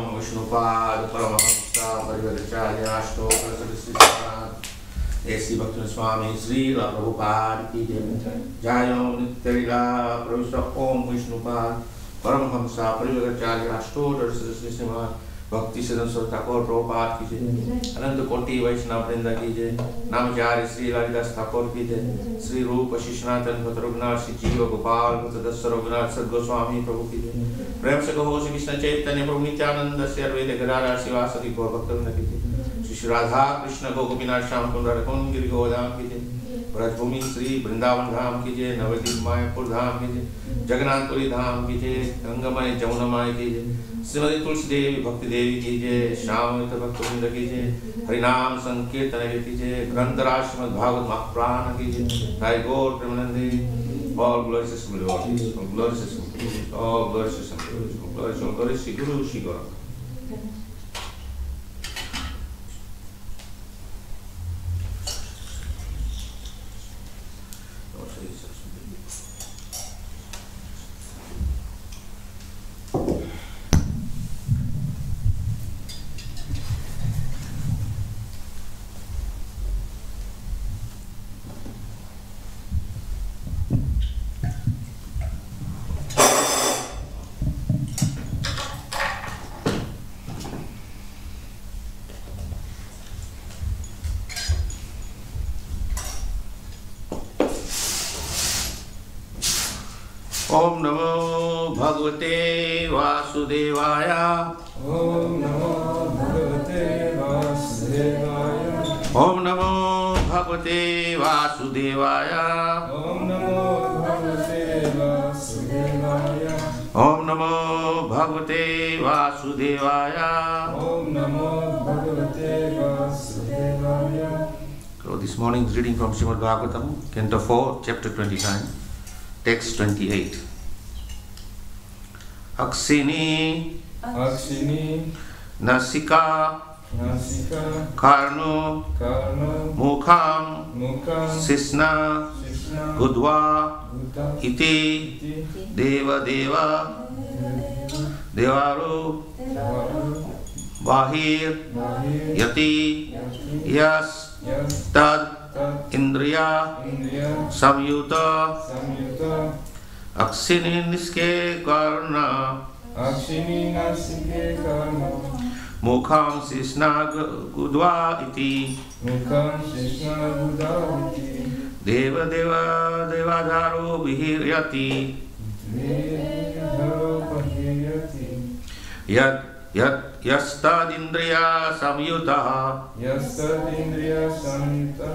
Om Vishnupad Paramahamsa Parivaracharya Ashtotra Saraswati Esi Bhakti Swami Sri La Prabhupada Ki Jai Om Nityalila Pravishta Om Vishnupad Paramahamsa Parivaracharya Ashtotra Saraswati Bhakti Siddhanta Saraswati Thakur Prabhupada Ki Jai Ananta Koti Vaishnava Vrinda Ki Jai Namacharya Sri Lalidas Thakur Ki Jai Sri Rupa Shishnatan Bhatta Raghunath Sri Jiva Gopal Bhatta Dasa Raghunath Sad Goswami Prabhu Ki Jai प्रेम से कहो श्री कृष्ण चैतन्य प्रभु नित्यानंद श्री अद्वैत गदाधर शिवासादि गौर भक्तवृंद की जय श्री राधा कृष्ण गोपीनाथ श्याम सुंदर कुंज गिरि गोधाम की जय ब्रजभूमि श्री वृंदावन धाम की जय नवद्वीप मायापुर धाम की जय जगन्नाथपुरी धाम की जय गंगामय जमुनामय की जय श्रीमती तुलसी देवी भक्ति देवी की जय श्याम भक्तवृंद की जय हरिनाम संकीर्तन की जय ग्रंथराज श्रीमद् भागवत महापुराण की जय जय गौर Premanand all glory to Sri Lord, all glory to Sri Lord, all glory to Sri Lord, all glory to Sri Guru Sri Gaura. Om Namo Bhagavate Vasudevaya. Om Namo Bhagavate Vasudevaya. Om Namo Bhagavate Vasudevaya. Om Namo Bhagavate Vasudevaya. Om Namo Bhagavate Vasudevaya. Om Namo Bhagavate Vasudevaya. So this morning's reading from Srimad Bhagavatam, Canto 4, Chapter 29, Text 28. Akshini Akshini Nasika Nasika Karno Karno Mukham Mukha Sisna Sishna Gudva Buddha Iti Iti Deva Deva Devaro Varu Bahir Mahir Yati Yati Yas Yas Tad Tat Indriya Indriya Samyuta Samyuta Akshini Niske Karna Akshini Nasike Karno Mukham Sisna Gudva Iti Mukham Sishna Buddha Iti Deva Deva Devadharo Vihiryati Vedharo Pahiryati Yastad Indriya Samyutaha Yastadindriya Samyuta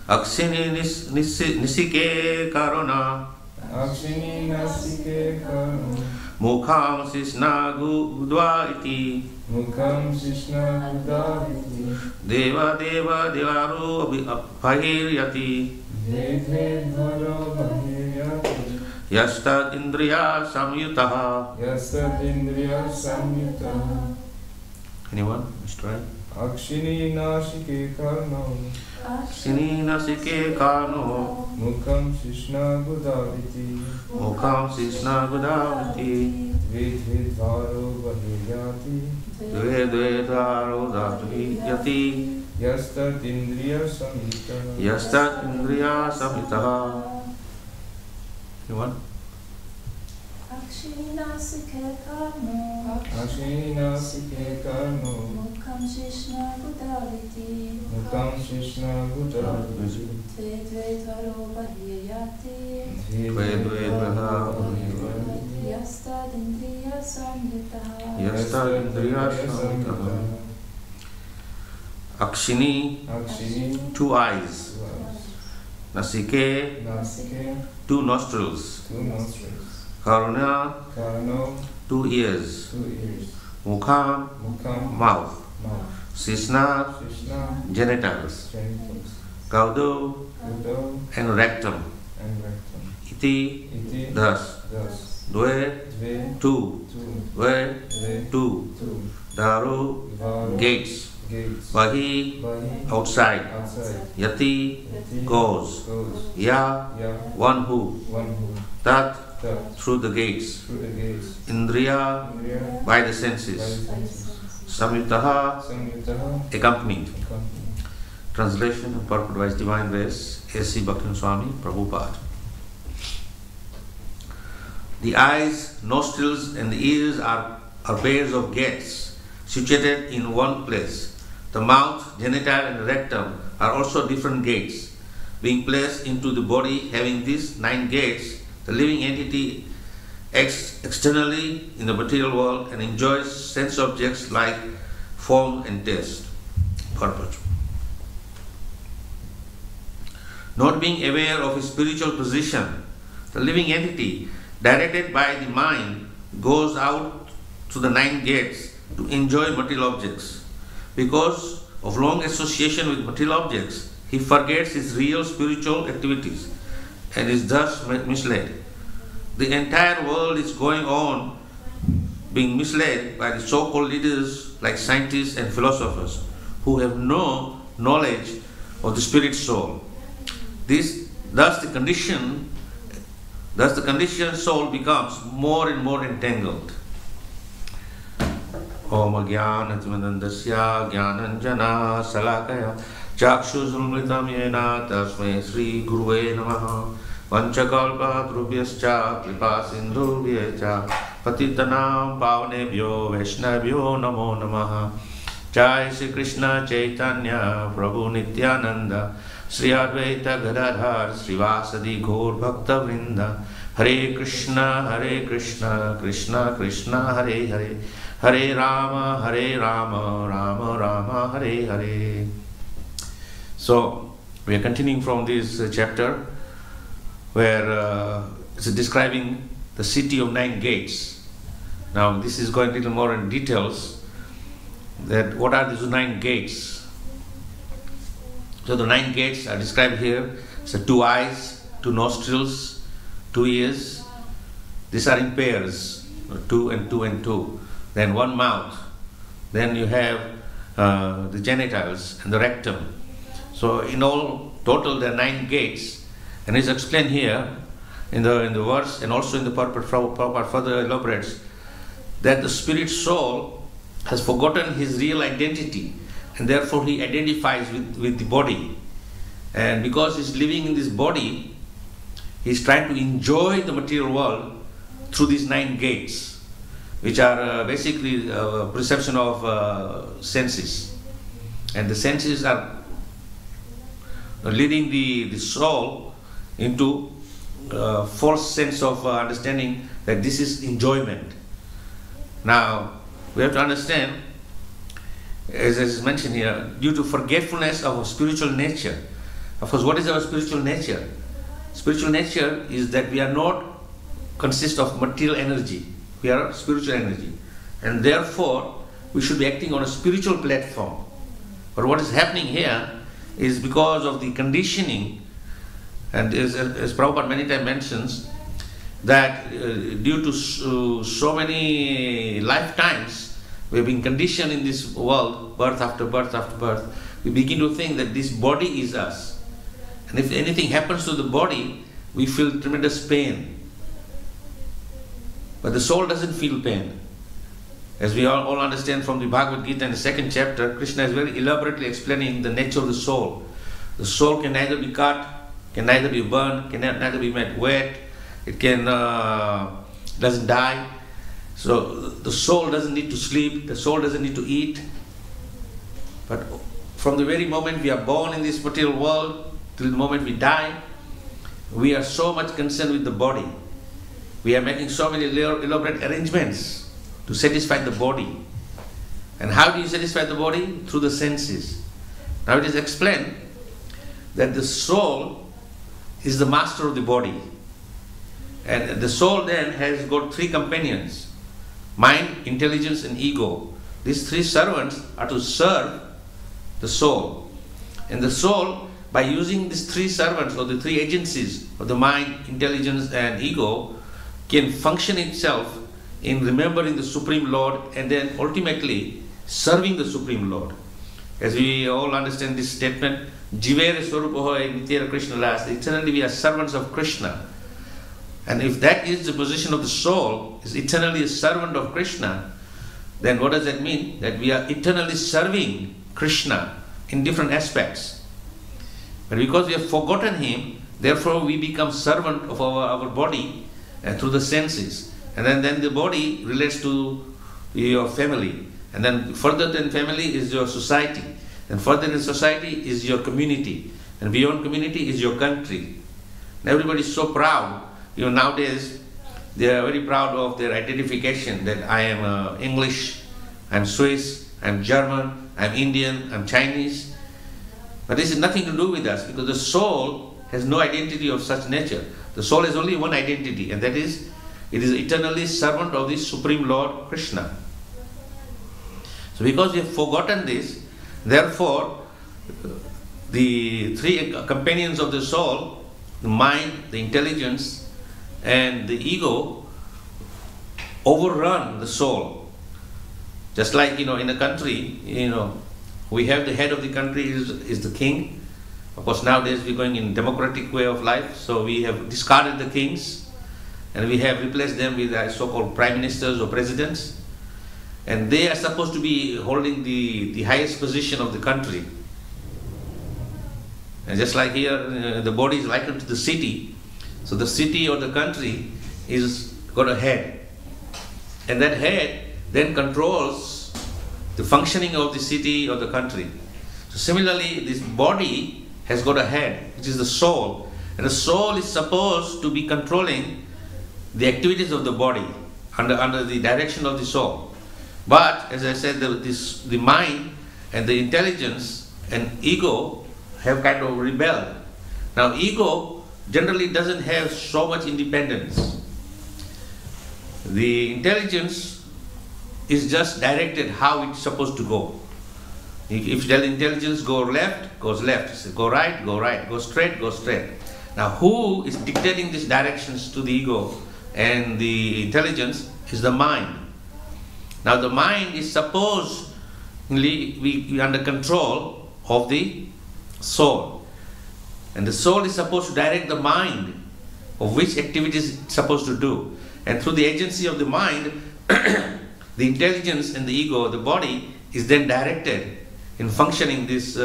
Akshini Nisike Karuna Akshini Nasike Karno Mukham Sisna Gudva Iti Mukham Sishna Buddha Iti Deva Deva Devaro Vihiryati Vedharo Pahiryati Yastad Indriya Samyutaha. Yastadindriya Samyuta Anyone? Mr. Right? Akshini Nasike Karno Akshini Nasike Karno Mukham Sishna Buddha Iti Mukham Sisna Gudva Iti Vedharo Pahiryati Dvedharo Yati Yastadindriya Samyuta Yastad Indriya Samyutaha. Anyone? Akshini Nasike Karno Akshini Nasike Karno Mukham Sishna Buddha Iti Mukham Sishna Buddha Vedharo Pahiryati Dvedharo Yastadindriya Samyuta Yastad Indriya Samyutaha. Akshini, Akshini 2 eyes. Nasike, Nasike 2 nostrils. 2 nostrils Karuna, Karno 2 ears. 2 ears Mukham, Mukham mouth. Mouth Sisna, Sishna genitals. Genitals Kaudu Udo and rectum. and rectum Iti, Iti thus. Thus Dve, Dve 2. Two Ve, Dve 2. Two Daru, Varu gates. Gates Bahi, Bahi outside. Outside Yati, Yati goes. Goes Ya, Ya one who. One who Tat, through the gates. through the gates. Indriya, Indriya, by the by senses. the senses. Samyutaha, Samyutaha, accompanied. accompanied. Translation and purport by His Divine Grace, A.C. Bhaktivinoda Swami Prabhupada. The eyes, nostrils and the ears are pairs of gates situated in one place. The mouth, genital and rectum are also different gates. Being placed into the body having these 9 gates, the living entity acts externally in the material world and enjoys sense objects like form and taste. Purport. Not being aware of his spiritual position, the living entity, directed by the mind, goes out to the 9 gates to enjoy material objects. Because of long association with material objects, he forgets his real spiritual activities and is thus misled. The entire world is going on being misled by the so-called leaders like scientists and philosophers who have no knowledge of the spirit soul. Thus the conditioned soul becomes more and more entangled. Om Jnanatimirandasya Jnananjana Salakaya Chakshusumritam Yena Tasmai Sri Guruve Namaha Vanchakalpa Drubhyascha Kripa Sindhubhyacha Patitanam Pavanebhyo Vaishnavyo Namo Namaha Jai Sri Krishna Chaitanya Prabhu Nityananda Sri Advaita Gadadhar Srivasadi Gaur Bhakta Vrinda Hare Krishna Krishna Krishna Hare Hare Hare Rama Rama Rama Hare Hare. So we are continuing from this chapter where it's describing the city of 9 gates. Now this is going a little more in details that what are these 9 gates. So the 9 gates are described here. So 2 eyes, 2 nostrils, 2 ears. These are in pairs, 2 and 2 and 2. Then 1 mouth. Then you have the genitals and the rectum. So in all total there are 9 gates, and it's explained here in the verse and also in the purport. Prabhupada further elaborates that the spirit soul has forgotten his real identity, and therefore he identifies with the body. And because he's living in this body, he's trying to enjoy the material world through these 9 gates, which are basically perception of senses. And the senses are leading the soul into false sense of understanding that this is enjoyment. Now, we have to understand, as is mentioned here, due to forgetfulness of our spiritual nature. Of course, what is our spiritual nature? Spiritual nature is that we are not consist of material energy. We are spiritual energy. And therefore, we should be acting on a spiritual platform. But what is happening here is because of the conditioning, and as Prabhupada many times mentions, that due to so many lifetimes, we have been conditioned in this world, birth after birth after birth, we begin to think that this body is us. And if anything happens to the body, we feel tremendous pain. But the soul doesn't feel pain. As we all understand from the Bhagavad Gita in the 2nd chapter, Krishna is very elaborately explaining the nature of the soul. The soul can neither be cut, can neither be burned, can neither be made wet, it can doesn't die. So the soul doesn't need to sleep, the soul doesn't need to eat. But from the very moment we are born in this material world till the moment we die, we are so much concerned with the body. We are making so many elaborate arrangements to satisfy the body. And how do you satisfy the body? Through the senses. Now it is explained that the soul is the master of the body. And the soul then has got 3 companions: mind, intelligence and ego. These 3 servants are to serve the soul. And the soul, by using these 3 servants or the 3 agencies of the mind, intelligence and ego, can function itself in remembering the Supreme Lord and then ultimately serving the Supreme Lord. As we all understand this statement, Jivere Swarupahoy Nitya Krishna Las, eternally we are servants of Krishna. And if that is the position of the soul, is eternally a servant of Krishna, then what does that mean? That we are eternally serving Krishna in different aspects. But because we have forgotten him, therefore we become servant of our body through the senses. And then the body relates to your family. And then further than family is your society. And further in society is your community. And beyond community is your country. And everybody is so proud. Nowadays, they are very proud of their identification that I am English, I'm Swiss, I'm German, I'm Indian, I'm Chinese. But this has nothing to do with us, because the soul has no identity of such nature. The soul has only one identity, and that is, it is eternally servant of the Supreme Lord Krishna. So because we have forgotten this, therefore, the three companions of the soul, the mind, the intelligence, and the ego, overrun the soul. Just like, in a country, we have the head of the country is the king. Of course, nowadays we're going in democratic way of life, so we have discarded the kings and we have replaced them with so-called prime ministers or presidents, and they are supposed to be holding the highest position of the country. And just like here, the body is likened to the city, so the city or the country is got a head, and that head then controls the functioning of the city or the country. So similarly, this body has got a head, which is the soul, and the soul is supposed to be controlling the activities of the body under the direction of the soul. But as I said, the mind and the intelligence and ego have kind of rebelled. Now ego generally doesn't have so much independence. The intelligence is just directed how it's supposed to go. If you tell intelligence go left, goes left. Go right, go right. Go straight, go straight. Now who is dictating these directions to the ego and the intelligence is the mind. Now the mind is supposed to be under control of the soul. And the soul is supposed to direct the mind of which activities it's supposed to do. And through the agency of the mind, the intelligence and the ego, the body, is then directed in functioning this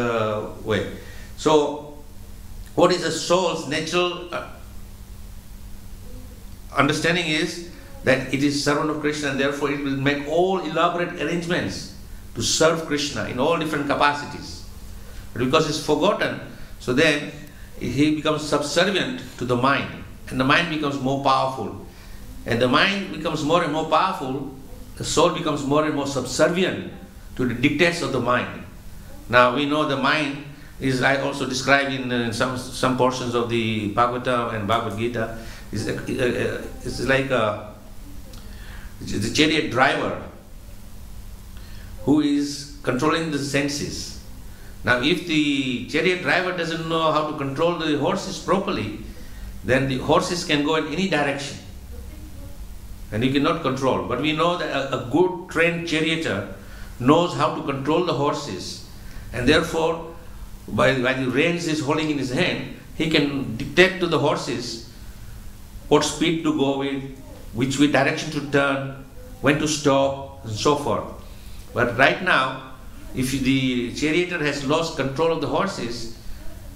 way. So, what is the soul's natural understanding is that it is servant of Krishna, and therefore it will make all elaborate arrangements to serve Krishna in all different capacities. But because it's forgotten, so then he becomes subservient to the mind, and the mind becomes more powerful. And the mind becomes more and more powerful, the soul becomes more and more subservient to the dictates of the mind. Now we know the mind is also described in some portions of the Bhagavatam and Bhagavad Gita. It's like the chariot driver who is controlling the senses. Now if the chariot driver doesn't know how to control the horses properly, then the horses can go in any direction and you cannot control. But we know that a good trained charioteer knows how to control the horses, and therefore by the reins is holding in his hand, he can dictate to the horses what speed to go with, which way direction to turn, when to stop, and so forth. But right now, if the charioteer has lost control of the horses,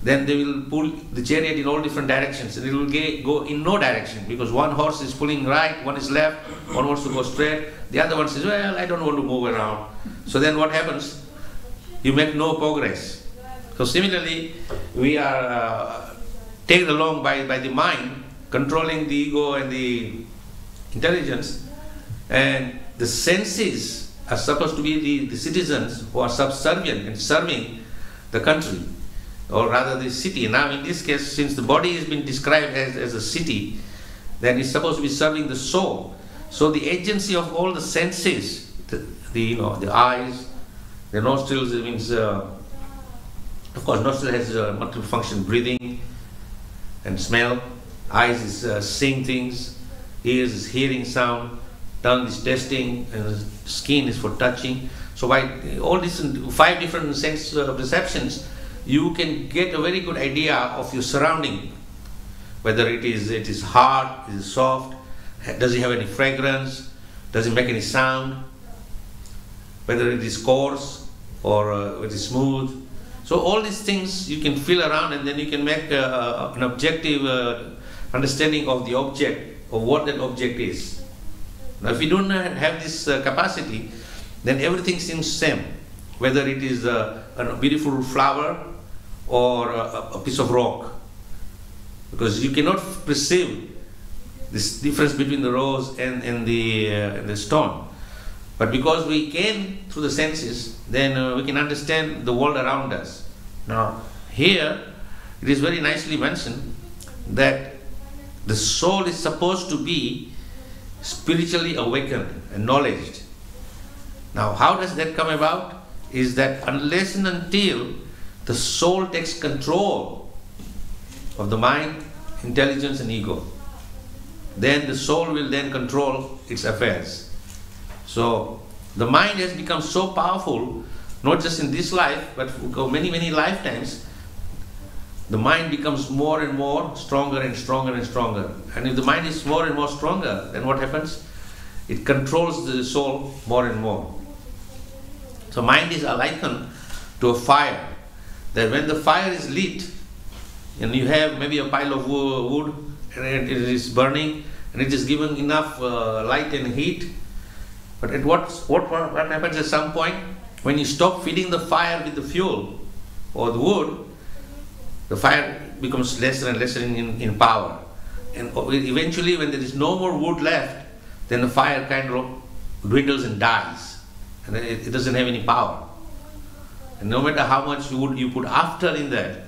then they will pull the chariot in all different directions, and it will go in no direction, because one horse is pulling right, one is left, one wants to go straight, the other one says, well, I don't want to move around. So then what happens? You make no progress. So similarly, we are taken along by the mind, controlling the ego and the intelligence, and the senses are supposed to be the citizens who are subservient and serving the country, or rather the city. Now in this case, since the body has been described as a city, then it's supposed to be serving the soul. So the agency of all the senses, the eyes, the nostrils, it means, of course, nostril has multiple function, breathing and smell. Eyes is seeing things, ears is hearing sound, tongue is tasting, and skin is for touching. So by all these 5 different sense perceptions, you can get a very good idea of your surrounding. whether it is hard, is it soft, does it have any fragrance, does it make any sound, whether it is coarse or it is smooth. So all these things you can feel around, and then you can make an objective understanding of the object, of what that object is. Now if you don't have this capacity, then everything seems same, whether it is a beautiful flower or a piece of rock, because you cannot perceive this difference between the rose and the stone. But because we can through the senses, then we can understand the world around us. Now here it is very nicely mentioned that the soul is supposed to be spiritually awakened and knowledged. Now how does that come about? Is that unless and until the soul takes control of the mind, intelligence and ego, then the soul will then control its affairs. So the mind has become so powerful, not just in this life, but for many, many lifetimes. The mind becomes more and more stronger and stronger and stronger. And if the mind is more and more stronger, then what happens? It controls the soul more and more. So mind is likened to a fire. That when the fire is lit, and you have maybe a pile of wood, and it is burning, and it is given enough light and heat. But what happens at some point, when you stop feeding the fire with the fuel or the wood, the fire becomes lesser and lesser in power. And eventually when there is no more wood left, then the fire kind of dwindles and dies. And it doesn't have any power. And no matter how much wood you put after in that,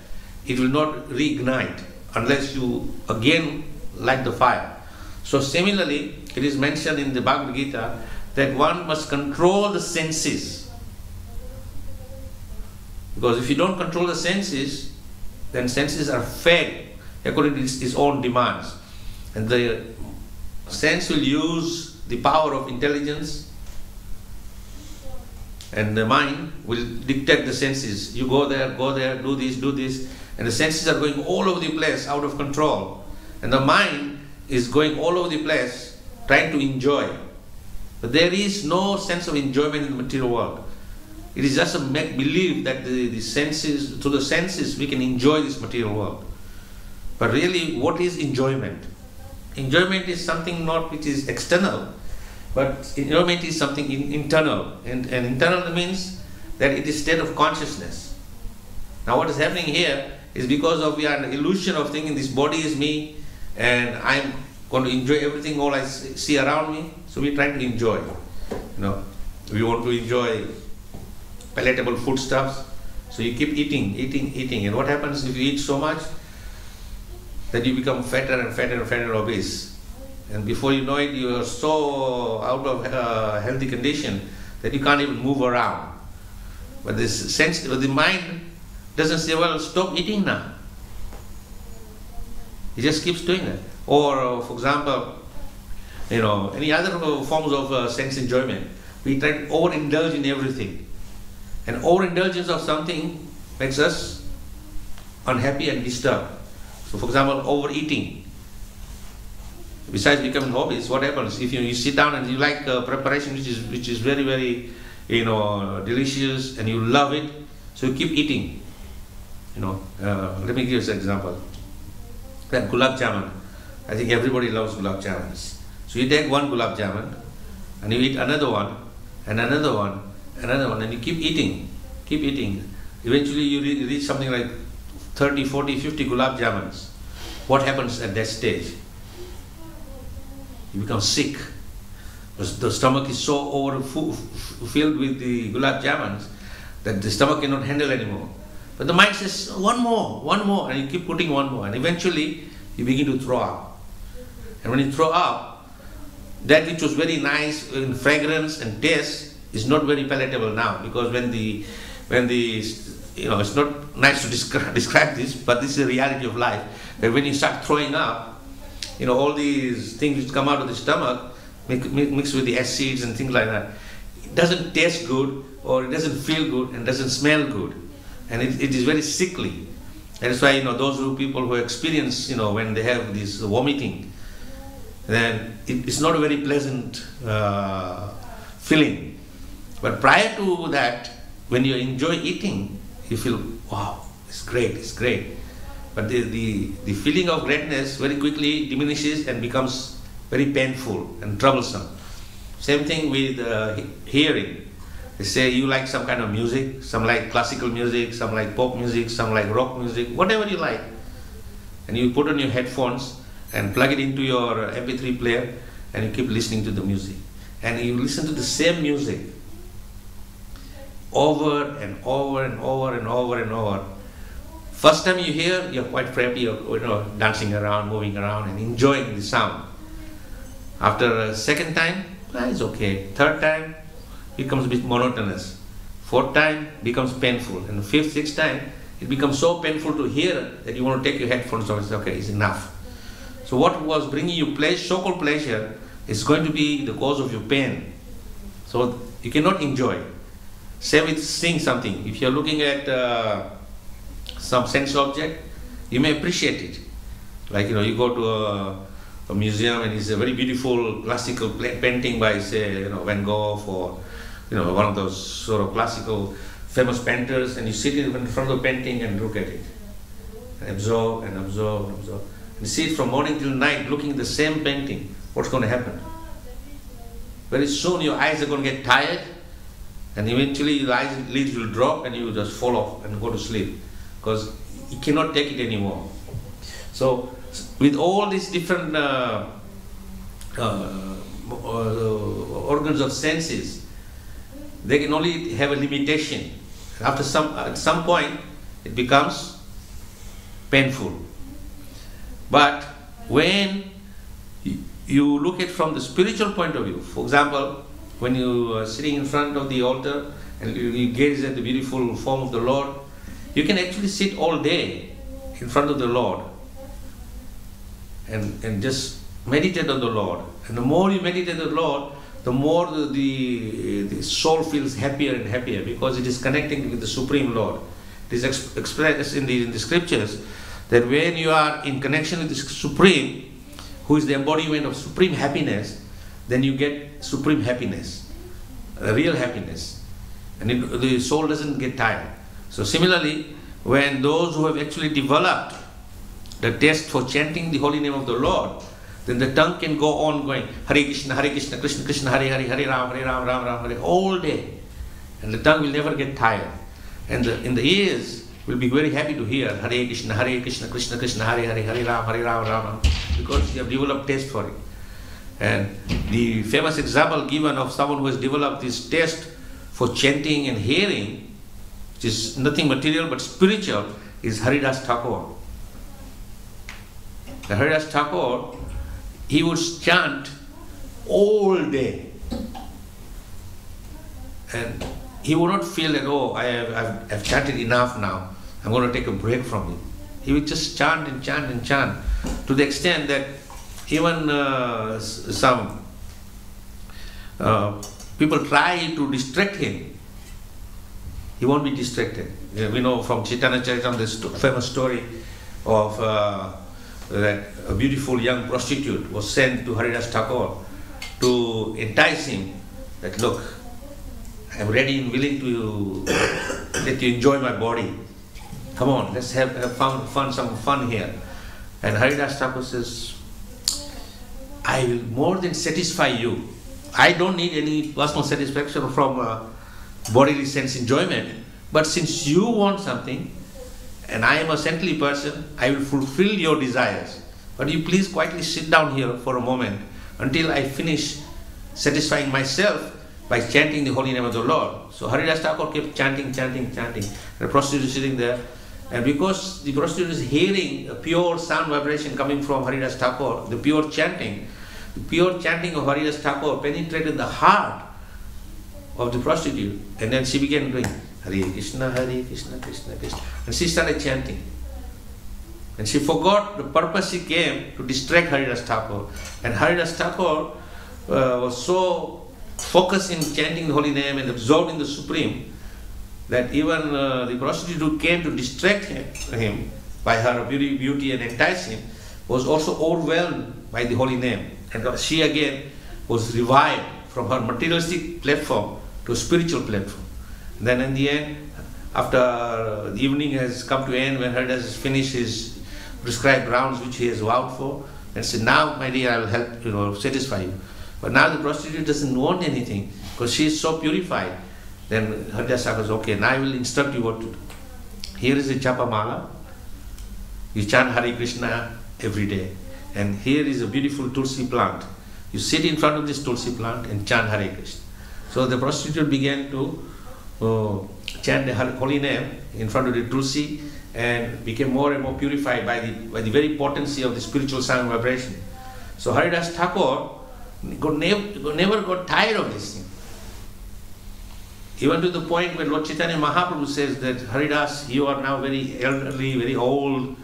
it will not reignite unless you again light the fire. So similarly, it is mentioned in the Bhagavad Gita that one must control the senses. Because if you don't control the senses, then senses are fed according to its own demands. And the sense will use the power of intelligence, and the mind will dictate the senses. You go there, do this. And the senses are going all over the place, out of control. And the mind is going all over the place, trying to enjoy. But there is no sense of enjoyment in the material world. It is just a make-believe that the senses, through the senses, we can enjoy this material world. But really, what is enjoyment? Enjoyment is something not which is external, but enjoyment is something internal. And internal means that it is state of consciousness. Now what is happening here is because of we are an illusion of thinking this body is me and I'm going to enjoy everything all I see around me. So we try to enjoy. We want to enjoy palatable foodstuffs. So you keep eating. And what happens if you eat so much that you become fatter and fatter obese? And before you know it, you are so out of healthy condition that you can't even move around. But this sense, the mind doesn't say, well, stop eating now. It just keeps doing it. Or, for example, any other forms of sense enjoyment. We try to overindulge in everything. And overindulgence of something makes us unhappy and disturbed. So, for example, overeating. Besides becoming obese, what happens if you sit down and you like preparation which is very, very delicious and you love it, so you keep eating. Let me give you an example. That gulab jamun. I think everybody loves gulab jamuns. So you take one gulab jamun and you eat another one and another one, and you keep eating. Eventually you reach something like 30, 40, 50 gulab jamuns. What happens at that stage? You become sick. The stomach is so filled with the gulab jamuns that the stomach cannot handle anymore. But the mind says, one more, and you keep putting one more, and eventually you begin to throw up. And when you throw up, that which was very nice in fragrance and taste is not very palatable now, because when the it's not nice to describe this, but this is the reality of life. That when you start throwing up, all these things which come out of the stomach mixed with the acids and things like that, it doesn't taste good, or it doesn't feel good, and doesn't smell good, and it is very sickly. That is why, those people who experience, when they have this vomiting, then it's not a very pleasant feeling. But prior to that, when you enjoy eating, you feel, wow, it's great, it's great. But the feeling of greatness very quickly diminishes and becomes very painful and troublesome. Same thing with hearing. They say you like some kind of music, some like classical music, some like pop music, some like rock music, whatever you like. And you put on your headphones and plug it into your MP3 player and you keep listening to the music. And you listen to the same music over and over and over and over and over. First time you hear, you're quite happy, you're dancing around, moving around and enjoying the sound. After a second time, it's okay. Third time, becomes a bit monotonous. Fourth time, becomes painful. And the fifth, sixth time, it becomes so painful to hear that you want to take your headphones off and say, okay, it's enough. So what was bringing you so-called pleasure is going to be the cause of your pain. So you cannot enjoy. Same with seeing something. If you're looking at some sense object, you may appreciate it. Like, you go to a museum and it's a very beautiful classical painting by, say, Van Gogh or, one of those sort of classical famous painters, and you sit in front of the painting and look at it. And absorb and absorb and absorb. And see it from morning till night looking at the same painting. What's going to happen? Very soon your eyes are going to get tired, and eventually the eyelids will drop and you will just fall off and go to sleep because you cannot take it anymore. So with all these different organs of senses, they can only have a limitation. At some point it becomes painful. But when you look at it from the spiritual point of view, for example, when you are sitting in front of the altar and you gaze at the beautiful form of the Lord, you can actually sit all day in front of the Lord and just meditate on the Lord. And the more you meditate on the Lord, the more the soul feels happier and happier because it is connecting with the Supreme Lord. It is expressed in the scriptures that when you are in connection with the Supreme, who is the embodiment of supreme happiness, then you get supreme happiness, real happiness. And the soul doesn't get tired. So similarly, when those who have actually developed the taste for chanting the holy name of the Lord, then the tongue can go on going Hare Krishna, Krishna Krishna, Hare Hare, Hare Ram, Ram Ram, Hare all day. And the tongue will never get tired. And in the ears will be very happy to hear Hare Krishna, Krishna Krishna, Hare Hare, Hare Ram, Ram, because you have developed taste for it. And the famous example given of someone who has developed this taste for chanting and hearing, which is nothing material but spiritual, is Haridas Thakur. The Haridas Thakur, he would chant all day. And he would not feel that, oh, I've chanted enough now, I'm going to take a break from it. He would just chant and chant and chant, to the extent that even some people try to distract him. He won't be distracted. We know from Chaitanya Charitamrita this famous story of that a beautiful young prostitute was sent to Haridas Thakur to entice him that, look, I'm ready and willing to let you enjoy my body. Come on, let's have some fun here. And Haridas Thakur says, I will more than satisfy you. I don't need any personal satisfaction from bodily sense enjoyment. But since you want something, and I am a saintly person, I will fulfill your desires. But you please quietly sit down here for a moment until I finish satisfying myself by chanting the holy name of the Lord. So Haridas Thakur kept chanting. The prostitute is sitting there. And because the prostitute is hearing a pure sound vibration coming from Haridas Thakur, the pure chanting of Haridas Thakur penetrated the heart of the prostitute. And then she began doing Hare Krishna, Krishna Krishna. And she started chanting. And she forgot the purpose she came to distract Haridas Thakur. And Haridas Thakur was so focused in chanting the holy name and absorbed in the Supreme that even the prostitute who came to distract him by her beauty and enticing, was also overwhelmed by the holy name. And she again was revived from her materialistic platform to a spiritual platform. And then in the end, after the evening has come to end, when Haridas has finished his prescribed rounds which he has vowed for, and said, now my dear, I will help, satisfy you. But now the prostitute doesn't want anything because she is so purified. Then Haridas Thakur says, okay, now I will instruct you what to do. Here is a japa mala. You chant Hare Krishna every day. And here is a beautiful tulsi plant. You sit in front of this tulsi plant and chant Hare Krishna. So the prostitute began to chant the holy name in front of the tulsi and became more and more purified by the very potency of the spiritual sound vibration. So Haridas Thakur never got tired of this thing. Even to the point where Lord Chaitanya Mahaprabhu says that, Haridas, you are now very elderly, very old,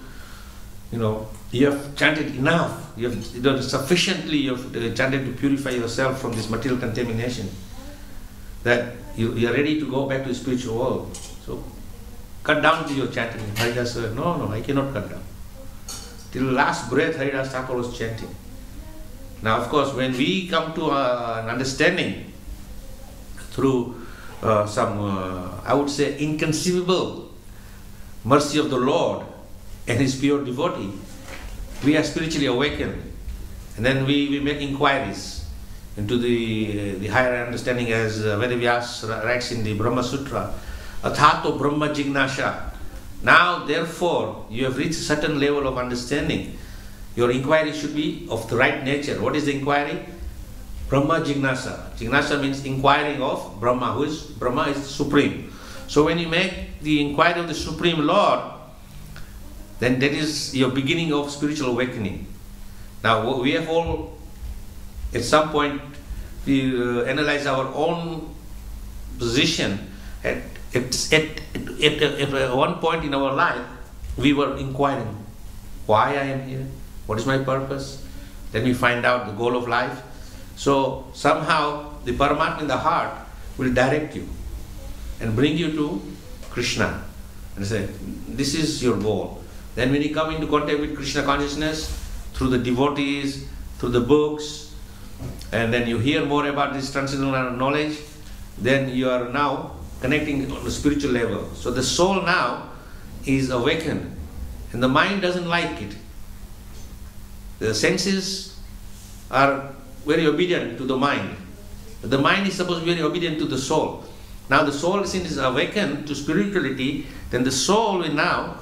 you have chanted enough, you have done sufficiently, you have chanted to purify yourself from this material contamination, that you are ready to go back to the spiritual world. So cut down to your chanting. Haridas said, no, I cannot cut down. Till last breath, Haridas Thakur was chanting. Now, of course, when we come to an understanding through some, I would say, inconceivable mercy of the Lord and His pure devotee, we are spiritually awakened. And then we make inquiries into the higher understanding, as Vedavyas writes in the Brahma Sutra, Athato Brahma Jignasha. Now, therefore, you have reached a certain level of understanding. Your inquiry should be of the right nature. What is the inquiry? Brahma Jignasa. Jignasa means inquiring of Brahma, Brahma is supreme. So when you make the inquiry of the Supreme Lord, then that is your beginning of spiritual awakening. Now we have all, at some point, we analyze our own position. At one point in our life, we were inquiring, why I am here? What is my purpose? Then we find out the goal of life. So somehow the Paramatma in the heart will direct you and bring you to Krishna and say, this is your goal. Then when you come into contact with Krishna consciousness through the devotees, through the books, and then you hear more about this transcendental knowledge, then you are now connecting on the spiritual level. So the soul now is awakened and the mind doesn't like it. The senses are very obedient to the mind. The mind is supposed to be very obedient to the soul. Now the soul, since is awakened to spirituality, then the soul will now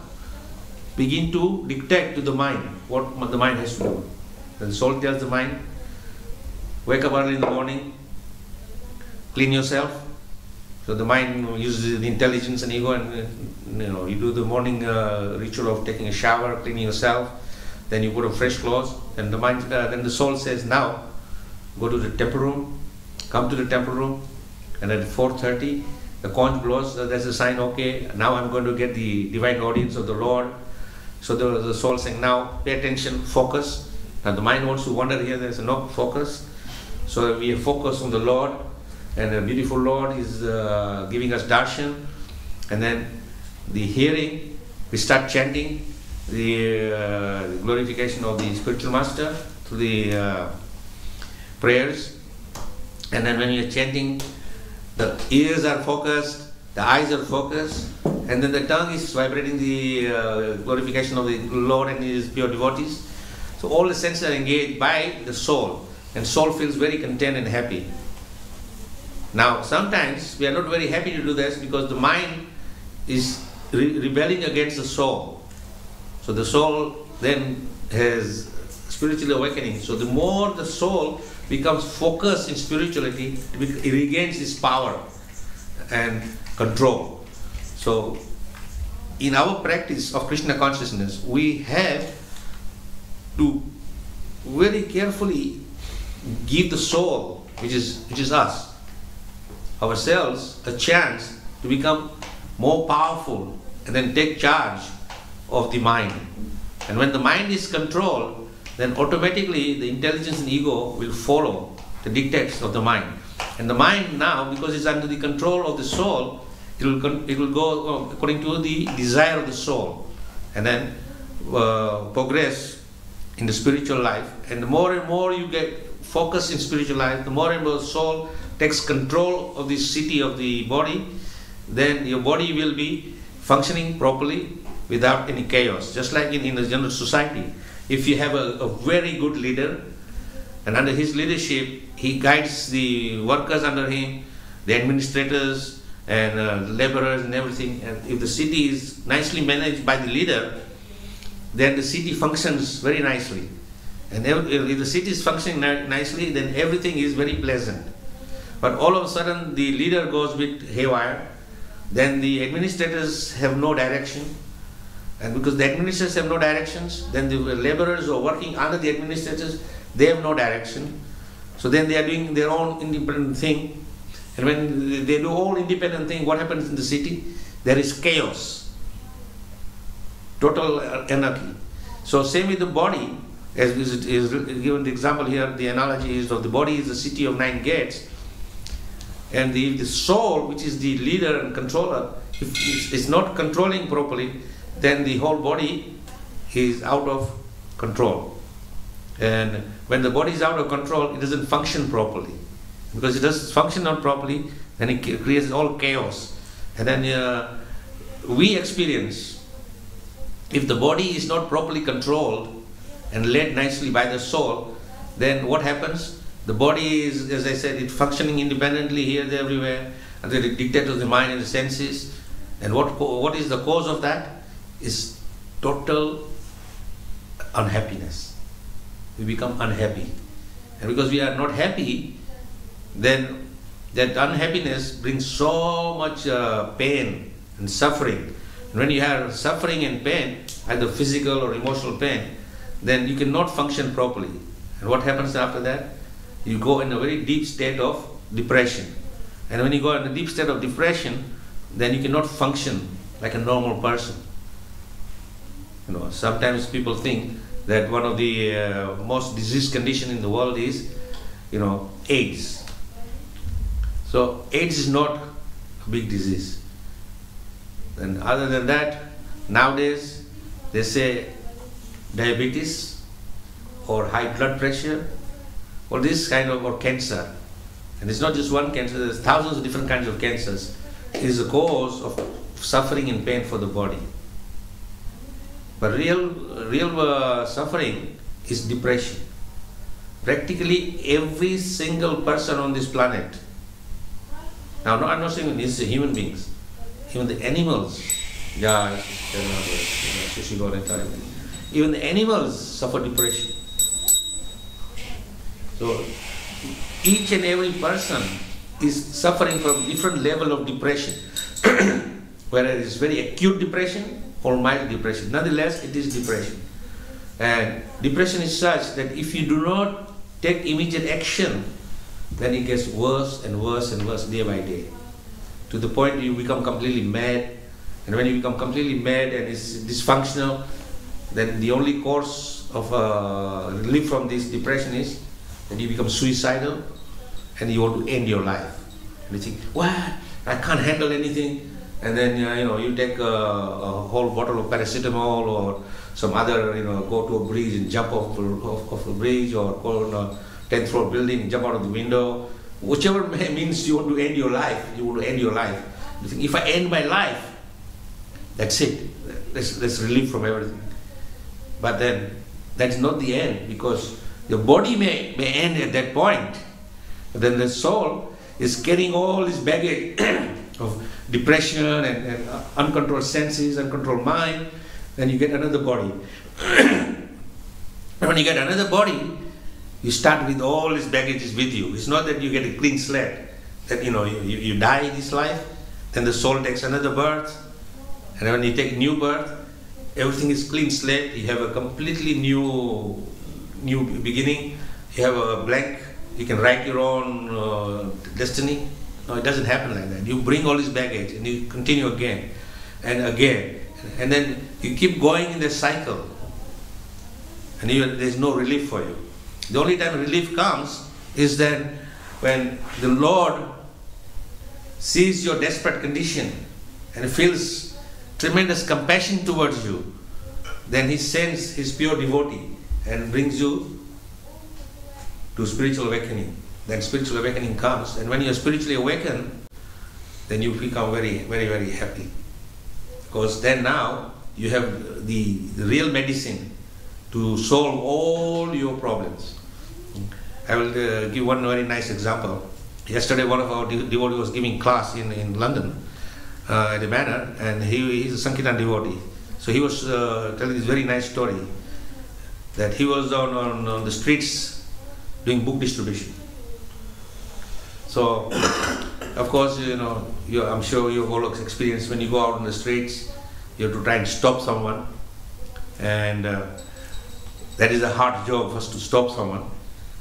begin to dictate to the mind what the mind has to do. Then the soul tells the mind, wake up early in the morning, clean yourself. So the mind uses the intelligence and ego, and you do the morning ritual of taking a shower, cleaning yourself. Then you put on fresh clothes, and the mind, then the soul says, now go to the temple room, come to the temple room, and at 4:30 the conch blows. That's a sign, okay, now I'm going to get the divine audience of the Lord. So the soul saying, now pay attention, focus. Now the mind wants to wander here, there's no focus. So we are focused on the Lord, and the beautiful Lord is giving us darshan. And then the hearing, we start chanting the glorification of the spiritual master through the prayers. And then when you are chanting, the ears are focused, the eyes are focused, and then the tongue is vibrating the glorification of the Lord and His pure devotees. So all the senses are engaged by the soul, and soul feels very content and happy. Now sometimes we are not very happy to do this because the mind is rebelling against the soul. So the soul then has spiritual awakening. So the more the soul becomes focused in spirituality, it regains its power and control. So in our practice of Krishna consciousness, we have to very carefully give the soul, which is us, ourselves, a chance to become more powerful and then take charge of the mind. And when the mind is controlled, then automatically the intelligence and ego will follow the dictates of the mind. And the mind now, because it's under the control of the soul, it will go according to the desire of the soul. And then progress in the spiritual life, and the more and more you get focused in spiritual life, the more and more soul takes control of the city of the body, then your body will be functioning properly without any chaos. Just like in the general society, if you have a very good leader, and under his leadership, he guides the workers under him, the administrators and laborers and everything. And if the city is nicely managed by the leader, then the city functions very nicely. And if the city is functioning nicely, then everything is very pleasant. But all of a sudden, the leader goes a bit haywire, then the administrators have no direction. And because the administrators have no directions, then the laborers who are working under the administrators, they have no direction. So then they are doing their own independent thing. And when they do all independent thing, what happens in the city? There is chaos, total anarchy. So same with the body, as is given the example here, the analogy is of the body is the city of 9 gates. And the soul, which is the leader and controller, if it's not controlling properly, then the whole body is out of control. And when the body is out of control, it doesn't function properly. Because it doesn't function not properly, then it creates all chaos. And then we experience, if the body is not properly controlled and led nicely by the soul, then what happens? The body is, as I said, it's functioning independently here, there, everywhere, and then it dictates to the mind and the senses. And what is the cause of that? Is total unhappiness. We become unhappy. And because we are not happy, then that unhappiness brings so much pain and suffering. And when you have suffering and pain, either physical or emotional pain, then you cannot function properly. And what happens after that? You go in a very deep state of depression. And when you go in a deep state of depression, then you cannot function like a normal person. You know, sometimes people think that one of the most diseased condition in the world is, AIDS. So AIDS is not a big disease. And other than that, nowadays they say diabetes or high blood pressure or this kind of, or cancer. And it's not just one cancer, there's thousands of different kinds of cancers. It is a cause of suffering and pain for the body. But real suffering is depression. Practically every single person on this planet, now I'm not saying it's human beings, even the animals, even the animals suffer depression. So each and every person is suffering from different level of depression, whether it is very acute depression or mild depression. Nonetheless, it is depression. And depression is such that if you do not take immediate action, then it gets worse and worse and worse day by day, to the point you become completely mad. And when you become completely mad and it's dysfunctional, then the only course of relief from this depression is that you become suicidal and you want to end your life. And you think, what? I can't handle anything. And then you take a whole bottle of paracetamol or some other, go to a bridge and jump off a bridge, or go on a 10th floor building and jump out of the window. Whichever means you want to end your life, you want to end your life. You think, if I end my life, that's it. That's relief from everything. But then that's not the end, because the body may end at that point. But then the soul is carrying all this baggage of depression and uncontrolled senses, uncontrolled mind. Then you get another body. And when you get another body, you start with all these baggages with you. It's not that you get a clean slate, that you die this life, then the soul takes another birth, and when you take a new birth, everything is clean slate. You have a completely new beginning. You have a blank. You can write your own destiny. No, it doesn't happen like that. You bring all this baggage and you continue again and again, and then you keep going in this cycle, and there's no relief for you. The only time relief comes is then when the Lord sees your desperate condition and feels tremendous compassion towards you, then he sends his pure devotee and brings you to spiritual awakening. Then spiritual awakening comes, and when you are spiritually awakened, then you become very, very, very happy. Because then now you have the real medicine to solve all your problems. I will give one very nice example. Yesterday one of our devotees was giving class in London at a manor, and he's a Sankirtan devotee. So he was telling this very nice story that he was on the streets doing book distribution. So, of course, I'm sure you've all experienced when you go out on the streets, you have to try and stop someone, and that is a hard job first to stop someone.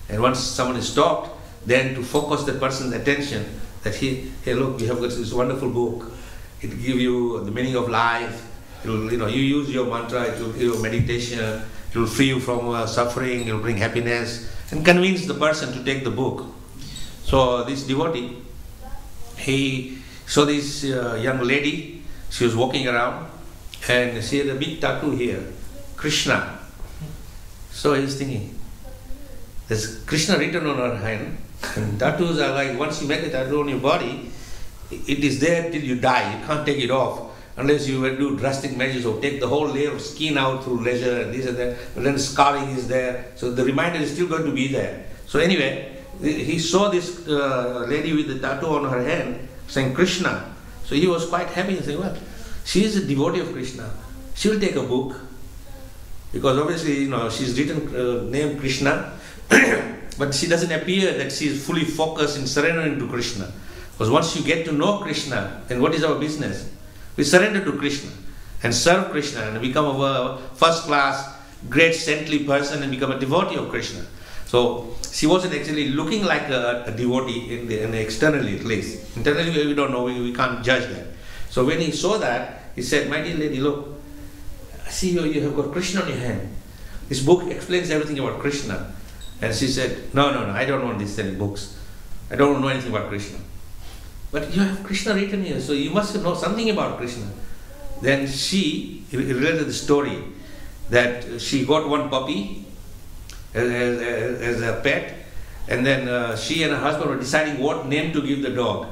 And once someone is stopped, then to focus the person's attention that hey look, we have got this wonderful book. It will give you the meaning of life. It will, you use your mantra, it will give you meditation, it will free you from suffering, it will bring happiness, and convince the person to take the book. So this devotee, he saw this young lady. She was walking around, and she had a big tattoo here, Krishna. So he's thinking, there's Krishna written on her hand, and tattoos are like, once you make a tattoo on your body, it is there till you die. You can't take it off unless you will do drastic measures or take the whole layer of skin out through leisure and this and that. But then scarring is there, so the reminder is still going to be there. So anyway, he saw this lady with the tattoo on her hand saying Krishna. So he was quite happy and saying, well, she is a devotee of Krishna. She will take a book. Because obviously, she's written name Krishna, but she doesn't appear that she is fully focused in surrendering to Krishna. Because once you get to know Krishna, then what is our business? We surrender to Krishna and serve Krishna and become a first-class, great saintly person and become a devotee of Krishna. So she wasn't actually looking like a devotee externally, at least. Internally, we don't know, we can't judge that. So when he saw that, he said, my dear lady, look, I see you have got Krishna on your hand. This book explains everything about Krishna. And she said, no, I don't want these books. I don't know anything about Krishna. But you have Krishna written here, so you must know something about Krishna. Then she related the story that she got one puppy as a pet, and then she and her husband were deciding what name to give the dog.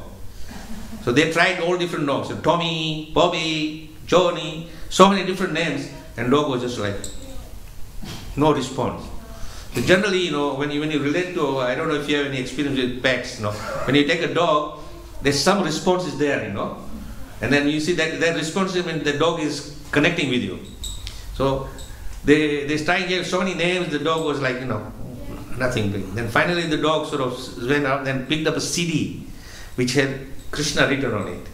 So they tried all different dogs, so Tommy, Bobby, Johnny, so many different names, and dog was just like, no response. So generally, when you relate to, I don't know if you have any experience with pets, when you take a dog, there's some response is there, and then you see that response means the dog is connecting with you. So they started gave so many names, the dog was like, nothing. Then finally the dog sort of went out and picked up a CD which had Krishna written on it.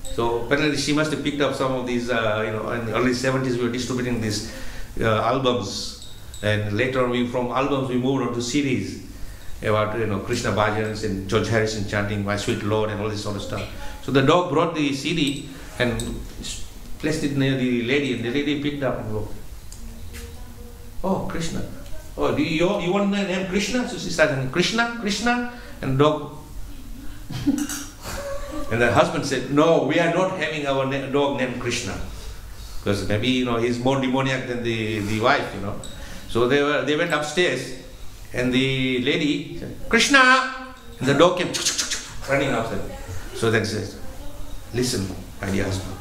So apparently she must have picked up some of these, in the early 70s we were distributing these albums, and later on from albums we moved on to CDs about Krishna bhajans and George Harrison chanting My Sweet Lord and all this sort of stuff. So the dog brought the CD and placed it near the lady, and the lady picked up and looked. Oh, Krishna. Oh, you want the name Krishna? So she started Krishna, and dog. And the husband said, no, we are not having our dog named Krishna, because maybe he's more demoniac than the wife. So they went upstairs, and the lady said, Krishna, and the dog came running outside. So then says, listen, my dear husband,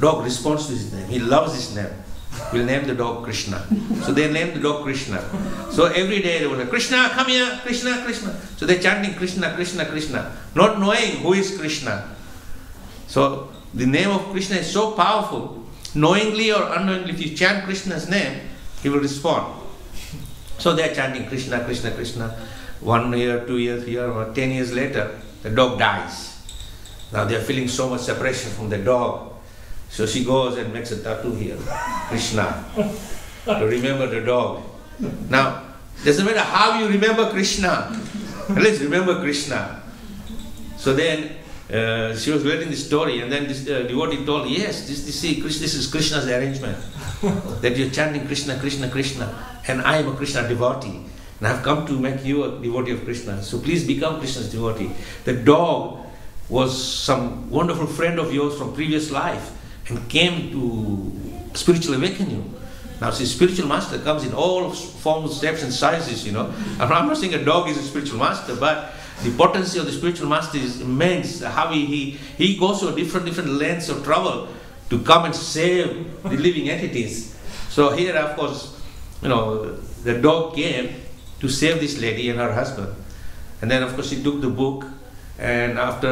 dog responds to his name. He loves his name. We'll name the dog Krishna. So they named the dog Krishna. So every day they were like, Krishna, come here, Krishna, Krishna. So they're chanting Krishna, Krishna, Krishna, not knowing who is Krishna. So the name of Krishna is so powerful, knowingly or unknowingly, if you chant Krishna's name, he will respond. So they're chanting Krishna, Krishna, Krishna. 1 year, 2 years, 3 years, or 10 years later, the dog dies. Now they're feeling so much separation from the dog. So she goes and makes a tattoo here, Krishna, to remember the dog. Now, doesn't matter how you remember Krishna, at least remember Krishna. So then she was relating the story, and then this devotee told, yes, this is Krishna's arrangement, that you're chanting Krishna, Krishna, Krishna, and I am a Krishna devotee, and I've come to make you a devotee of Krishna, so please become Krishna's devotee. The dog was some wonderful friend of yours from previous life, and came to spiritually awaken you. Now, see, spiritual master comes in all forms, shapes, and sizes, you know. I'm not saying a dog is a spiritual master, but the potency of the spiritual master is immense. How he goes to different lengths of trouble to come and save the living entities. So here, of course, you know, the dog came to save this lady and her husband. And then, of course, she took the book, and after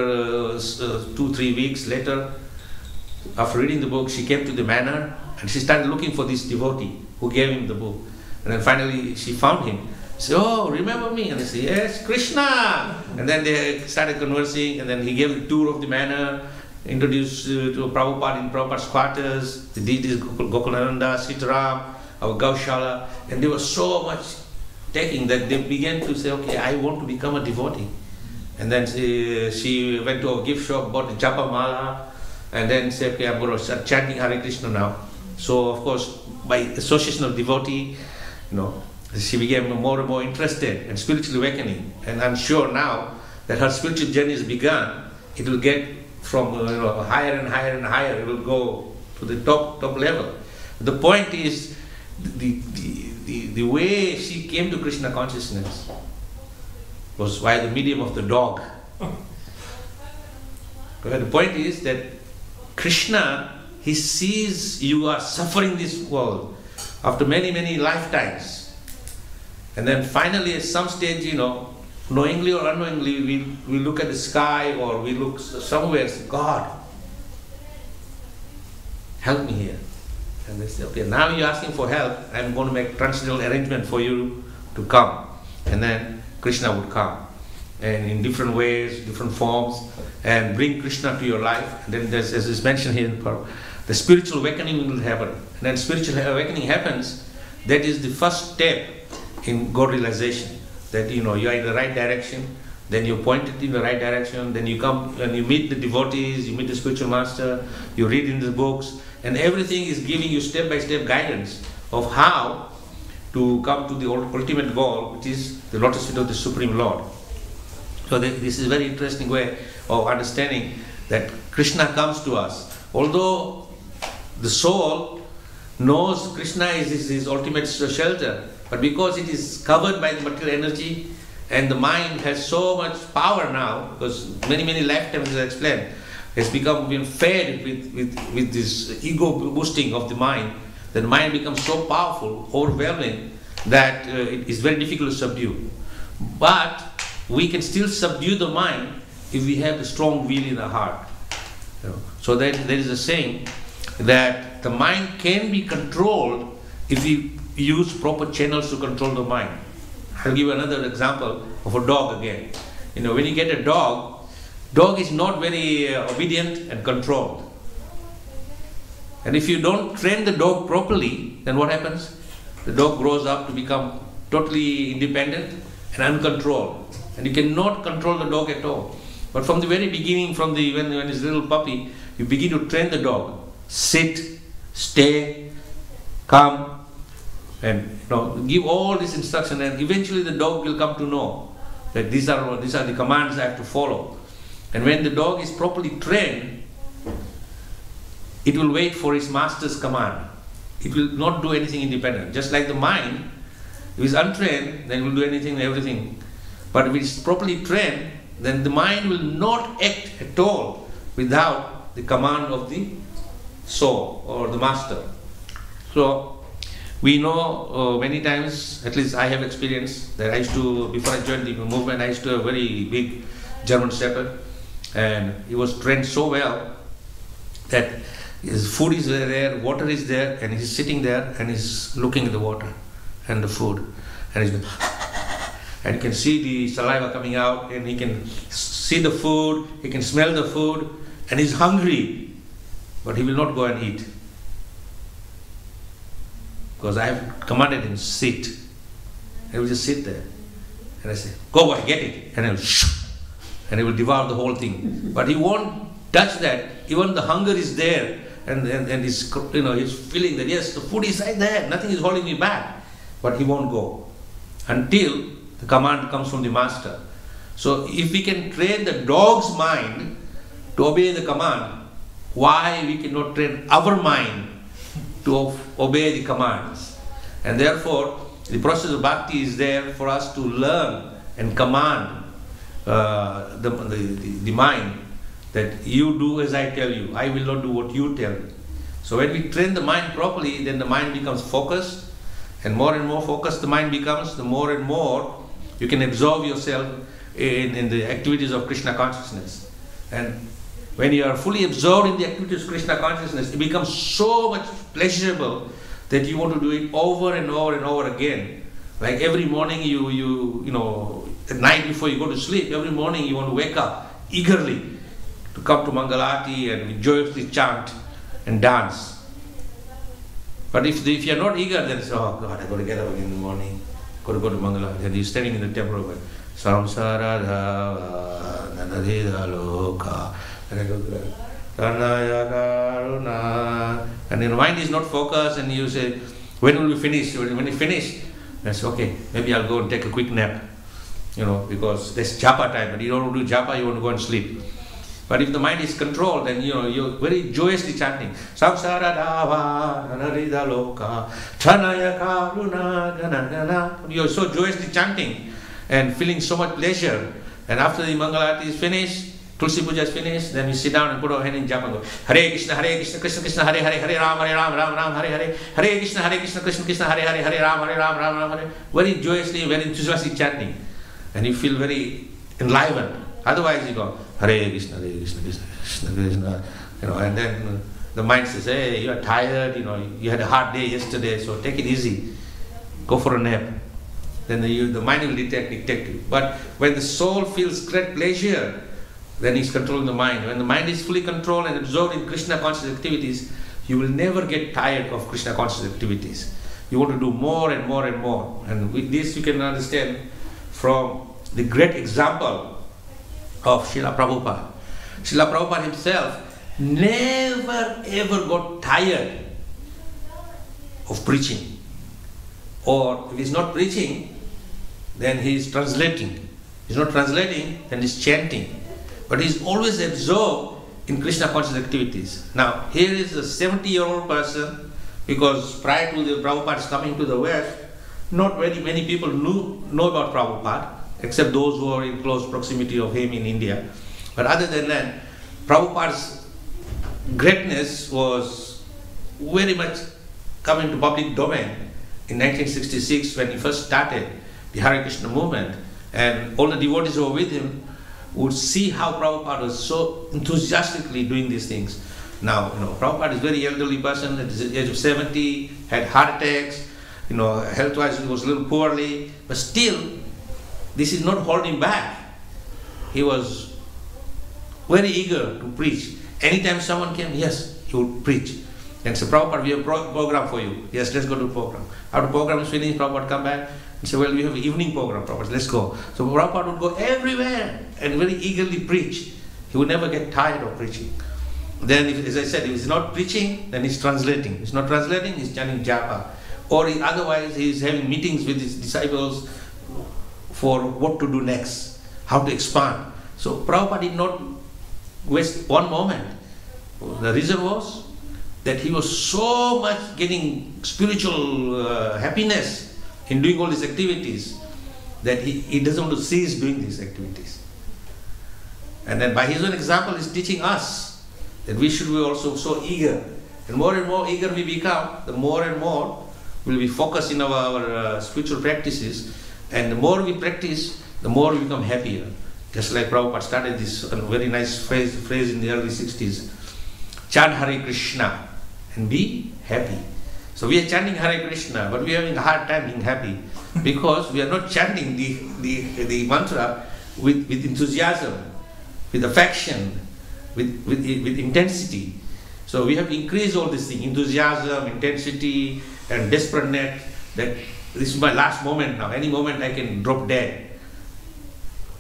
2-3 weeks later, after reading the book, she came to the manor and she started looking for this devotee who gave him the book. And then finally she found him. She said, "Oh, remember me?" And they said, "Yes, Krishna." And then they started conversing, and then he gave the tour of the manor, introduced to Prabhupada in Prabhupada's quarters, the deities Gokulananda, Sitaram, our Gaushala, and they were so much taking that they began to say, "Okay, I want to become a devotee." And then she went to a gift shop, bought a japa mala, and then said, "Okay, I'm going to start chanting Hare Krishna now." So, of course, by association of devotee, you know, she became more and more interested in spiritual awakening. And I'm sure now that her spiritual journey has begun. It will get from higher and higher and higher. It will go to the top level. The point is, the way she came to Krishna consciousness was by the medium of the dog. The point is that Krishna, he sees you are suffering this world after many lifetimes. And then finally at some stage, you know, knowingly or unknowingly, we look at the sky or we look somewhere and say, "God, help me here." And they say, "Okay, now you're asking for help, I'm going to make transcendental arrangement for you to come." And then Krishna would come, and in different ways, different forms, and bring Krishna to your life. And then there's, as is mentioned here in Purva, the spiritual awakening will happen. And then spiritual awakening happens, that is the first step in God realization. That you are in the right direction, then you're pointed in the right direction, then you come and you meet the devotees, you meet the spiritual master, you read in the books, and everything is giving you step-by-step guidance of how to come to the ultimate goal, which is the lotus feet of the Supreme Lord. So this is a very interesting way of understanding that Krishna comes to us. Although the soul knows Krishna is his ultimate shelter, but because it is covered by the material energy and the mind has so much power now, because many lifetimes, as I explained, has been fed with this ego boosting of the mind, that the mind becomes so powerful, overwhelming, that it is very difficult to subdue. But we can still subdue the mind if we have a strong will in our heart. So there is a saying that the mind can be controlled if we use proper channels to control the mind. I'll give another example of a dog again. When you get a dog is not very obedient and controlled. And if you don't train the dog properly, then what happens? The dog grows up to become totally independent and uncontrolled. And you cannot control the dog at all. But from the very beginning, when it's a little puppy, you begin to train the dog. Sit, stay, come, and give all this instruction, and eventually the dog will come to know that these are the commands I have to follow. And when the dog is properly trained, it will wait for its master's command. It will not do anything independent. Just like the mind, if it's untrained, then it will do anything and everything. But if it's properly trained, then the mind will not act at all without the command of the soul or the master. So we know many times, at least I have experienced, that before I joined the movement, I used to have a very big German Shepherd, and he was trained so well that his food is there, water is there, and he's sitting there and he's looking at the water and the food, and he's and you can see the saliva coming out, and he can see the food, he can smell the food, and he's hungry, but he will not go and eat. Because I have commanded him, sit. He will just sit there. And I say, "Go boy, get it." And he will devour the whole thing. But he won't touch that. Even the hunger is there. And he's feeling that, yes, the food is right there. Nothing is holding me back. But he won't go until the command comes from the master. So if we can train the dog's mind to obey the command, why we cannot train our mind to obey the commands. And therefore, the process of bhakti is there for us to learn and command the mind that you do as I tell you. I will not do what you tell me. So when we train the mind properly, then the mind becomes focused, and more focused the mind becomes, the more and more you can absorb yourself in the activities of Krishna consciousness. And when you are fully absorbed in the activities of Krishna consciousness, it becomes so much pleasurable that you want to do it over and over and over again. Like every morning you know, at night before you go to sleep, every morning you want to wake up eagerly to come to Mangalati and joyously chant and dance. But if you are not eager, then it's, oh God, I got to get up again in the morning, got to go to Mangalati. And you're standing in the temple of Samsara Nanadida Loka. And your mind is not focused, and you say, when will we finish? When you finish, that's okay, maybe I'll go and take a quick nap, you know, because there's japa time, but you don't want to do japa, you want to go and sleep. But if the mind is controlled, then you know, you're very joyously chanting Samsara Dava Nanarida Loka Chanaya Karuna Gana Gana. You're so joyously chanting and feeling so much pleasure. And after the Mangalati is finished, Tulsi Puja is finished, then we sit down and put our hand in japa and go Hare Krishna, Krishna Krishna, Hare Hare, Hare Ram, Ram Ram, Hare Hare, Hare Krishna, Krishna Krishna, Hare Hare, Hare Ram, Ram Ram, Hare. Very joyously, very enthusiastic chanting, and you feel very enlivened. Otherwise you go Hare Krishna, Krishna Krishna, you know, and then the mind says, hey, you are tired, you know, you had a hard day yesterday, so take it easy, go for a nap. Then the mind will dictate you. But when the soul feels great pleasure, then he's controlling the mind. When the mind is fully controlled and absorbed in Krishna conscious activities, you will never get tired of Krishna conscious activities. You want to do more and more and more. And with this you can understand from the great example of Srila Prabhupada. Srila Prabhupada himself never ever got tired of preaching. Or if he's not preaching, then he's translating. If he's not translating, then he's chanting. But he's always absorbed in Krishna conscious activities. Now, here is a 70-year-old person, because prior to the Prabhupada's coming to the West, not very many people know about Prabhupada, except those who are in close proximity of him in India. But other than that, Prabhupada's greatness was very much coming to public domain in 1966 when he first started the Hare Krishna movement, and all the devotees who were with him would see how Prabhupada was so enthusiastically doing these things. Now, you know, Prabhupada is a very elderly person at the age of 70, had heart attacks, you know, health-wise he was a little poorly, but still, this is not holding him back. He was very eager to preach. Anytime someone came, yes, he would preach. And so, Prabhupada, we have a program for you. Yes, let's go to the program. After the program is finished, Prabhupada come back and say, well, we have an evening program, Prabhupada, let's go. So Prabhupada would go everywhere and very eagerly preach. He would never get tired of preaching. Then, as I said, if he's not preaching, then he's translating. If he's not translating, he's chanting japa. Or otherwise, he's having meetings with his disciples for what to do next, how to expand. So Prabhupada did not waste one moment. The reason was that he was so much getting spiritual happiness in doing all these activities that he doesn't want to cease doing these activities. And then by his own example, he's teaching us that we should be also so eager. And more eager we become, the more and more we'll be focused in our spiritual practices. And the more we practice, the more we become happier. Just like Prabhupada started this very nice phrase in the early 60s. Chant Hare Krishna and be happy. So we are chanting Hare Krishna, but we are having a hard time being happy because we are not chanting the mantra with enthusiasm, with affection, with intensity. So we have to increase all these things, enthusiasm, intensity, and desperateness, that this is my last moment now, any moment I can drop dead.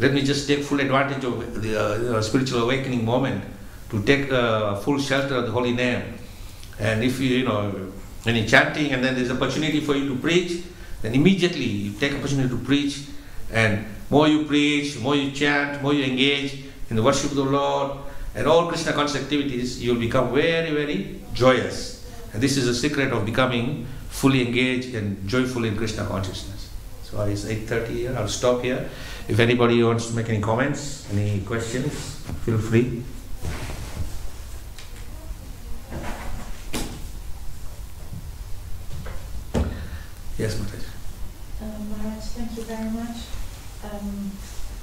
Let me just take full advantage of the spiritual awakening moment to take full shelter of the holy name. And if when you're chanting and then there's opportunity for you to preach, then immediately you take opportunity to preach, and more you preach, more you chant, more you engage in the worship of the Lord and all Krishna conscious activities, you will become very, very joyous. And this is the secret of becoming fully engaged and joyful in Krishna consciousness. So it's 8:30 here. I'll stop here. If anybody wants to make any comments, any questions, feel free. Yes, Mataji. Maharaj, thank you very much.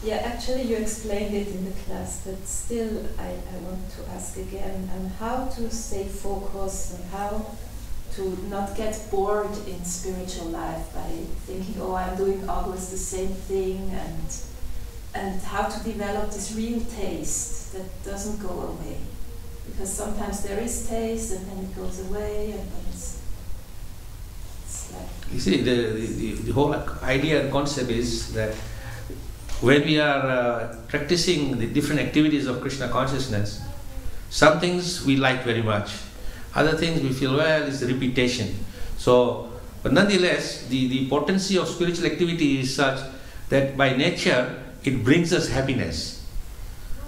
Yeah, actually you explained it in the class, but still I want to ask again how to stay focused and how to not get bored in spiritual life by thinking, oh, I'm doing always the same thing, and how to develop this real taste that doesn't go away. Because sometimes there is taste and then it goes away, and then it's like... You see, the whole idea and concept is that when we are practicing the different activities of Krishna consciousness, some things we like very much, other things we feel, well, it's repetition. So, but nonetheless, the potency of spiritual activity is such that by nature it brings us happiness.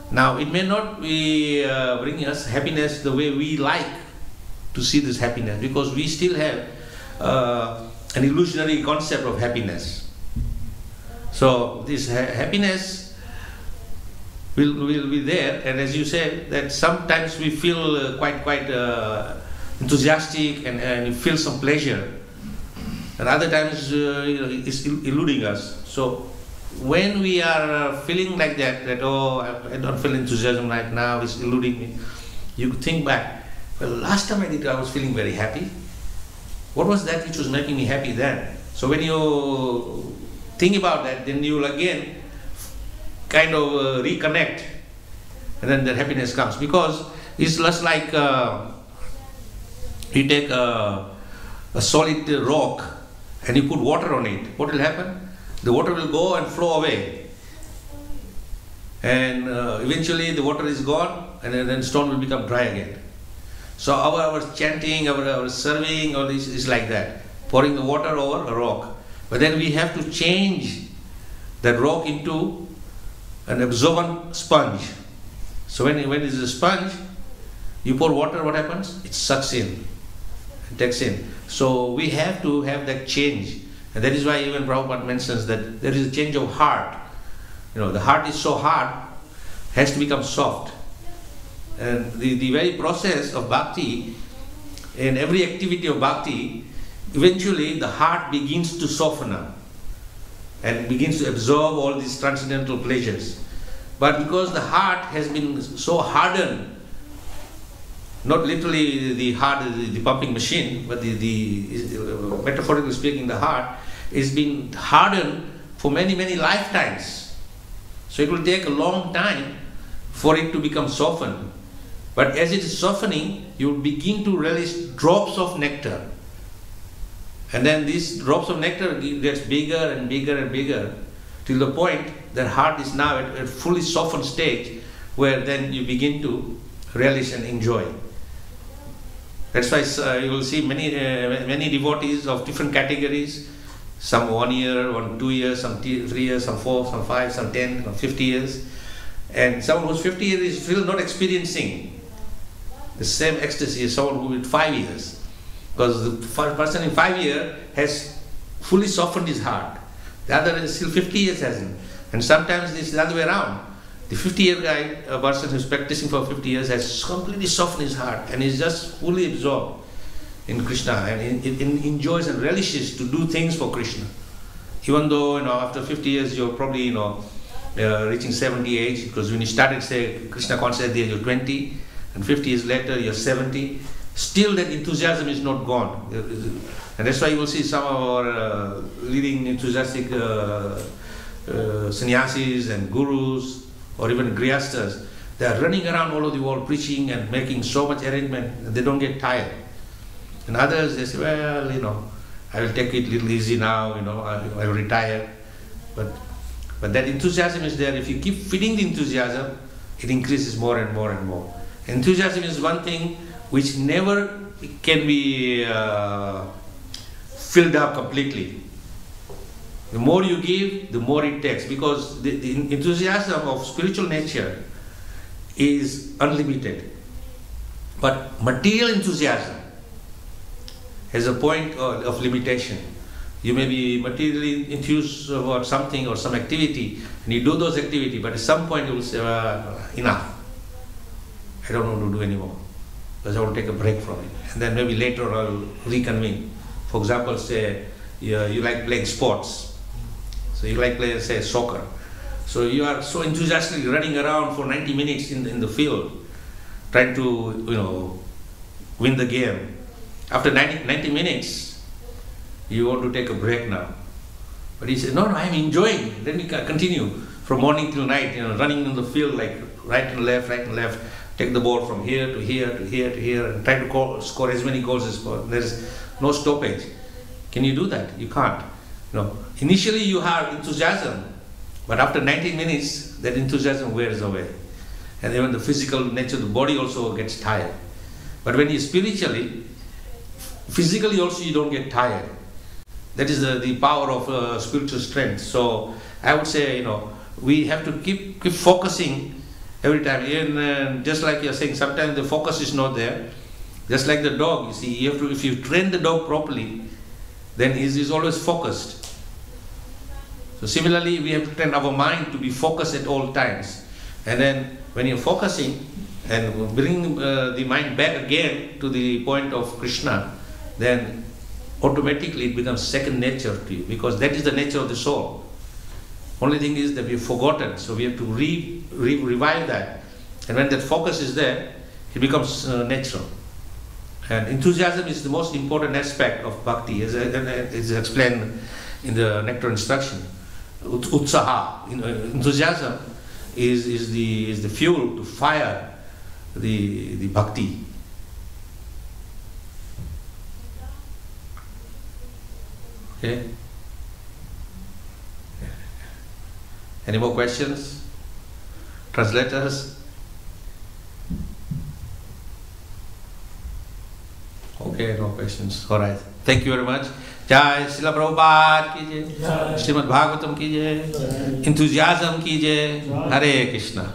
Now, it may not be bringing us happiness the way we like to see this happiness, because we still have an illusionary concept of happiness. So this happiness will be there, and as you said, that sometimes we feel quite enthusiastic and feel some pleasure, and other times it's eluding us. So when we are feeling like that oh, I don't feel enthusiasm right now, it's eluding me, you think back, well, last time I did it, I was feeling very happy. What was that which was making me happy then? So when you think about that, then you will again kind of reconnect, and then the happiness comes. Because it's just like you take a solid rock and you put water on it. What will happen? The water will go and flow away, and eventually the water is gone, and then stone will become dry again. So our chanting, our serving, all this is like that, pouring the water over a rock. But then we have to change that rock into an absorbent sponge. So when it is a sponge, you pour water, what happens? It sucks in, it takes in. So we have to have that change. And that is why even Prabhupada mentions that there is a change of heart. You know, the heart is so hard, has to become soft. And the very process of bhakti, in every activity of bhakti, eventually the heart begins to soften up and begins to absorb all these transcendental pleasures. But because the heart has been so hardened, not literally the heart, the pumping machine, but the metaphorically speaking, the heart is been hardened for many lifetimes. So it will take a long time for it to become softened. But as it is softening, you will begin to release drops of nectar. And then these drops of nectar gets bigger and bigger and bigger, till the point that heart is now at a fully softened stage, where then you begin to relish and enjoy. That's why you will see many devotees of different categories, some 1 year, 2 years, some 3 years, some 4, some 5, some 10, some 50 years. And someone who's 50 years is still not experiencing the same ecstasy as someone who with 5 years. Because the person in 5 years has fully softened his heart. The other is still 50 years hasn't. And sometimes it's the other way around. The 50-year guy, a person who's practicing for 50 years, has completely softened his heart and is just fully absorbed in Krishna and enjoys and relishes to do things for Krishna. Even though, after 50 years you're probably, reaching 70 age, because when you started, say, Krishna consciousness at the age of 20, and 50 years later you're 70, still that enthusiasm is not gone. And that's why you will see some of our leading enthusiastic sannyasis and gurus, or even grihasthas, they are running around all over the world preaching and making so much arrangement that they don't get tired. And others, they say, well, I will take it a little easy now, I will retire. But that enthusiasm is there. If you keep feeding the enthusiasm, it increases more and more and more. Enthusiasm is one thing which never can be filled up completely. The more you give, the more it takes, because the enthusiasm of spiritual nature is unlimited. But material enthusiasm has a point of limitation. You may be materially enthused about something or some activity, and you do those activities, but at some point you will say, enough. I don't want to do anymore, because I want to take a break from it. And then maybe later I'll reconvene. For example, say you like playing sports. So you like playing, say, soccer. So you are so enthusiastically running around for 90 minutes in the field, trying to, win the game. After 90 minutes, you want to take a break now. But he said, no, I'm enjoying. Let me continue from morning till night, running in the field like right and left, take the ball from here to here to here to here, and try to score as many goals as possible. There is no stoppage. Can you do that? You can't. Initially you have enthusiasm, but after 90 minutes, that enthusiasm wears away. And even the physical nature of the body also gets tired. But when you physically also you don't get tired. That is the power of spiritual strength. So I would say, we have to keep focusing every time. Even just like you're saying, sometimes the focus is not there. Just like the dog, you see, if you train the dog properly, then he's always focused. So similarly, we have to train our mind to be focused at all times. And then when you're focusing and bringing the mind back again to the point of Krishna, then automatically it becomes second nature to you, because that is the nature of the soul. Only thing is that we've forgotten, so we have to revive that. And when that focus is there, it becomes natural. And enthusiasm is the most important aspect of bhakti, as explained in the nectar instruction. Utsaha, enthusiasm is the fuel to fire the bhakti. Okay. Any more questions? Translators? Okay, no questions. All right. Thank you very much. Jai Srila Prabhupada ki jai. Srimad Bhagavatam ki jai. Enthusiasm ki jai. Hare Krishna.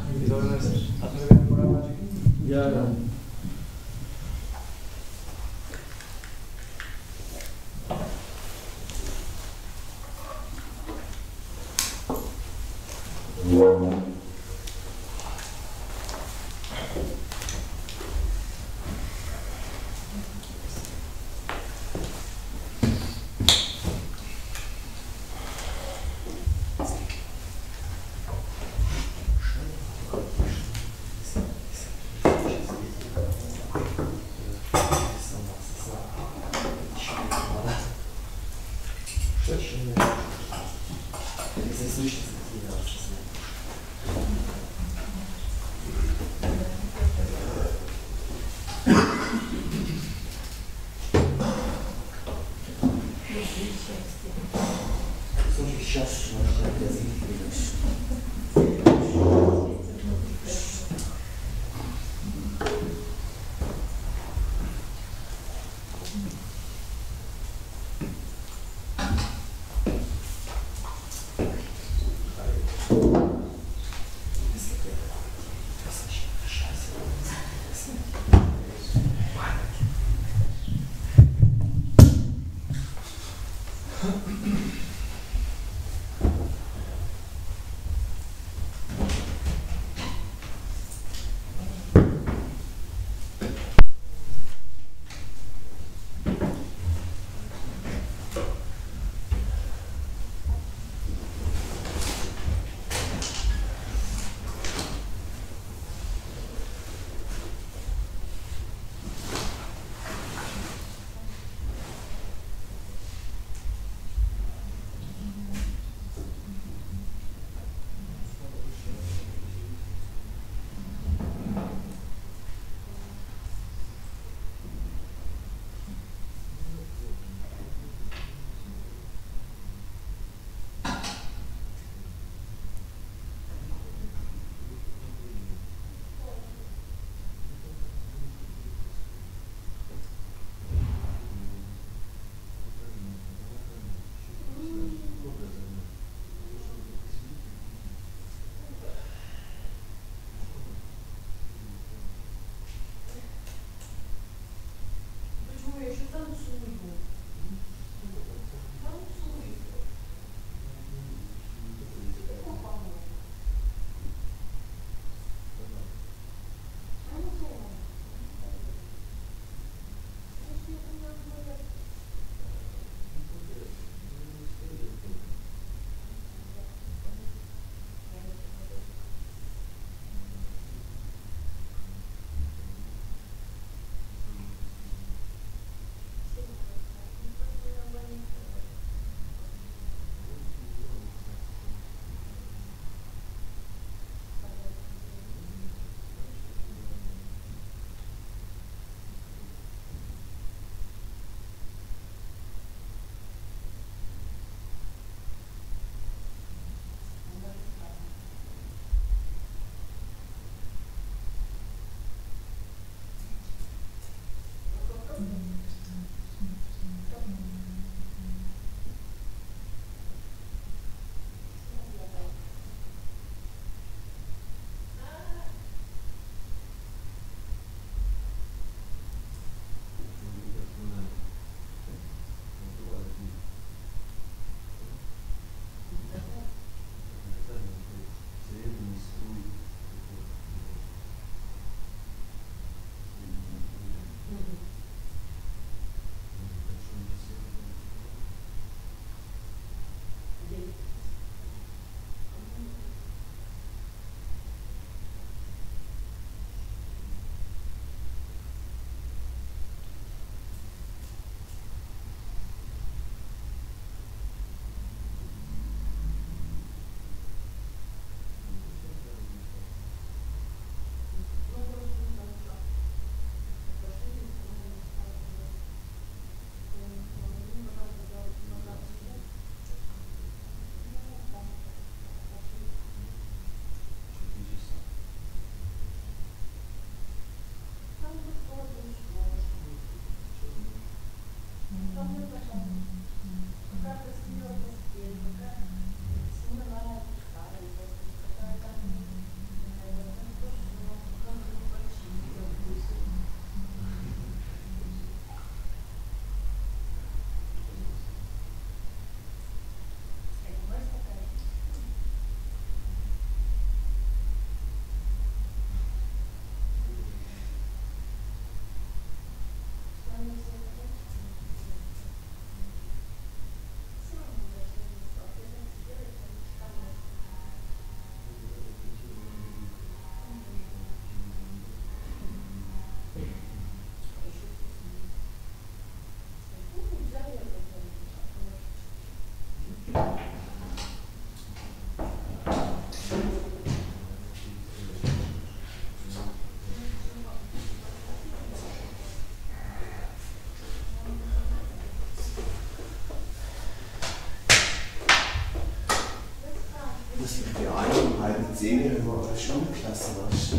10, wenn man eine Schulklasse warst.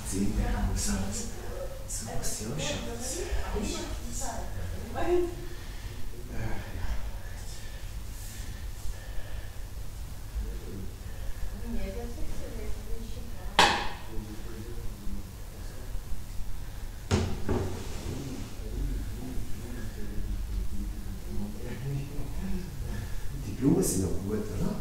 10 wäre muss halt so was ja schon. Die Blumen sind noch gut, oder?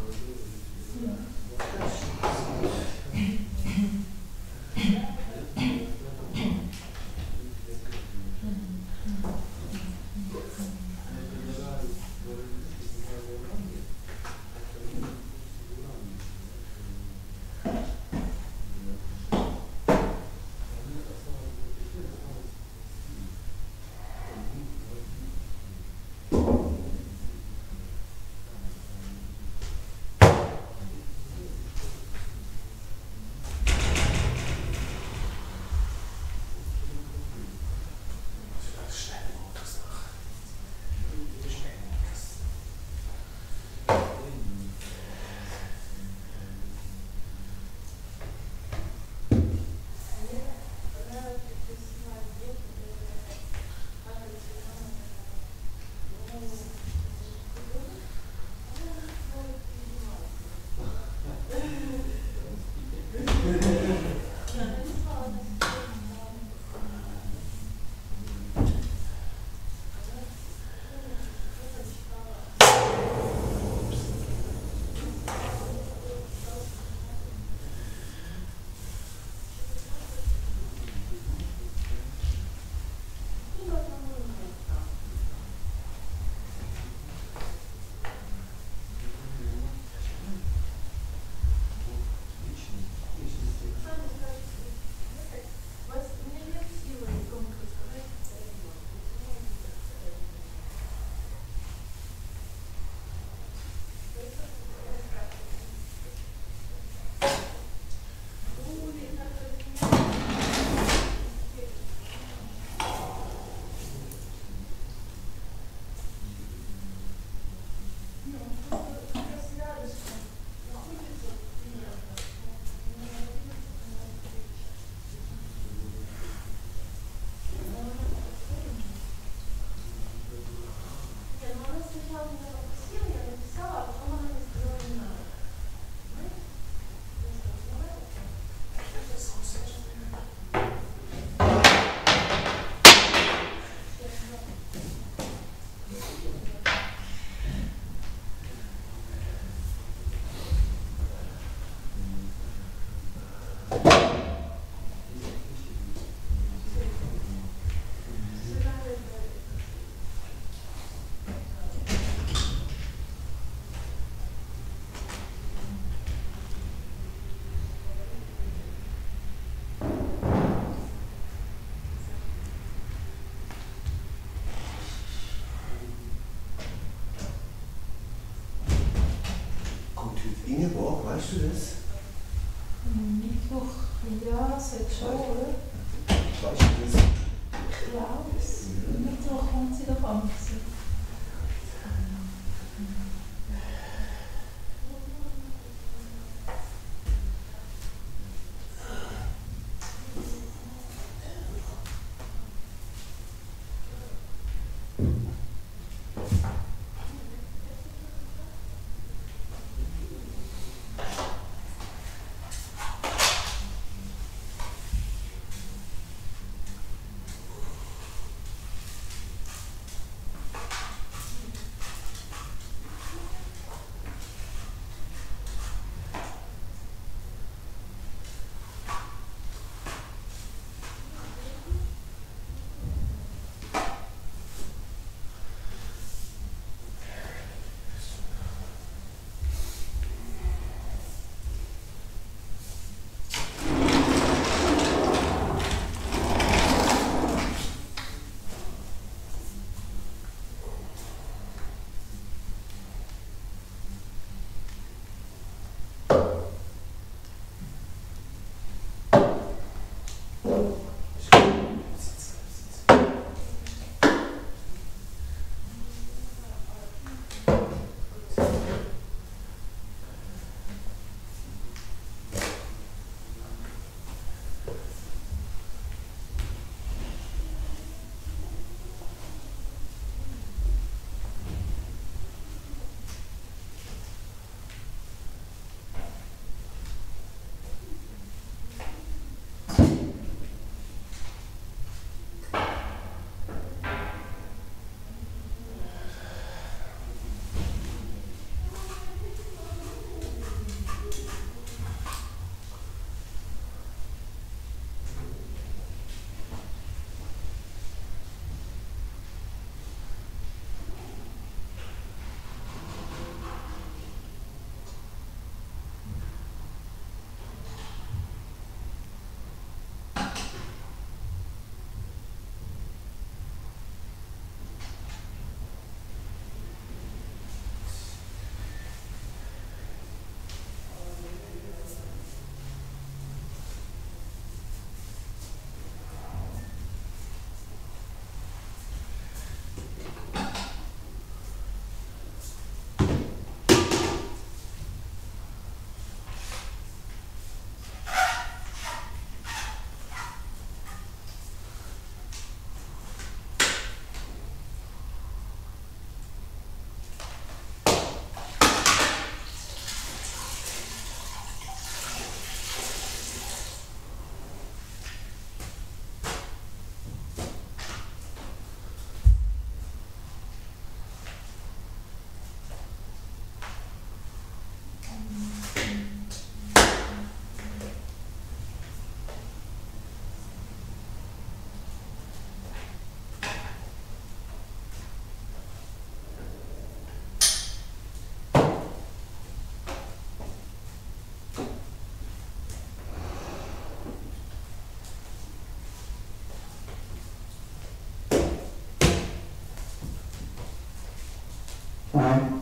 Ingeborg, weißt du das? Mittwoch, ja, sollte schon, oder? Weißt du das? Ich glaube es. Mittwoch kommt sie doch an. Aye.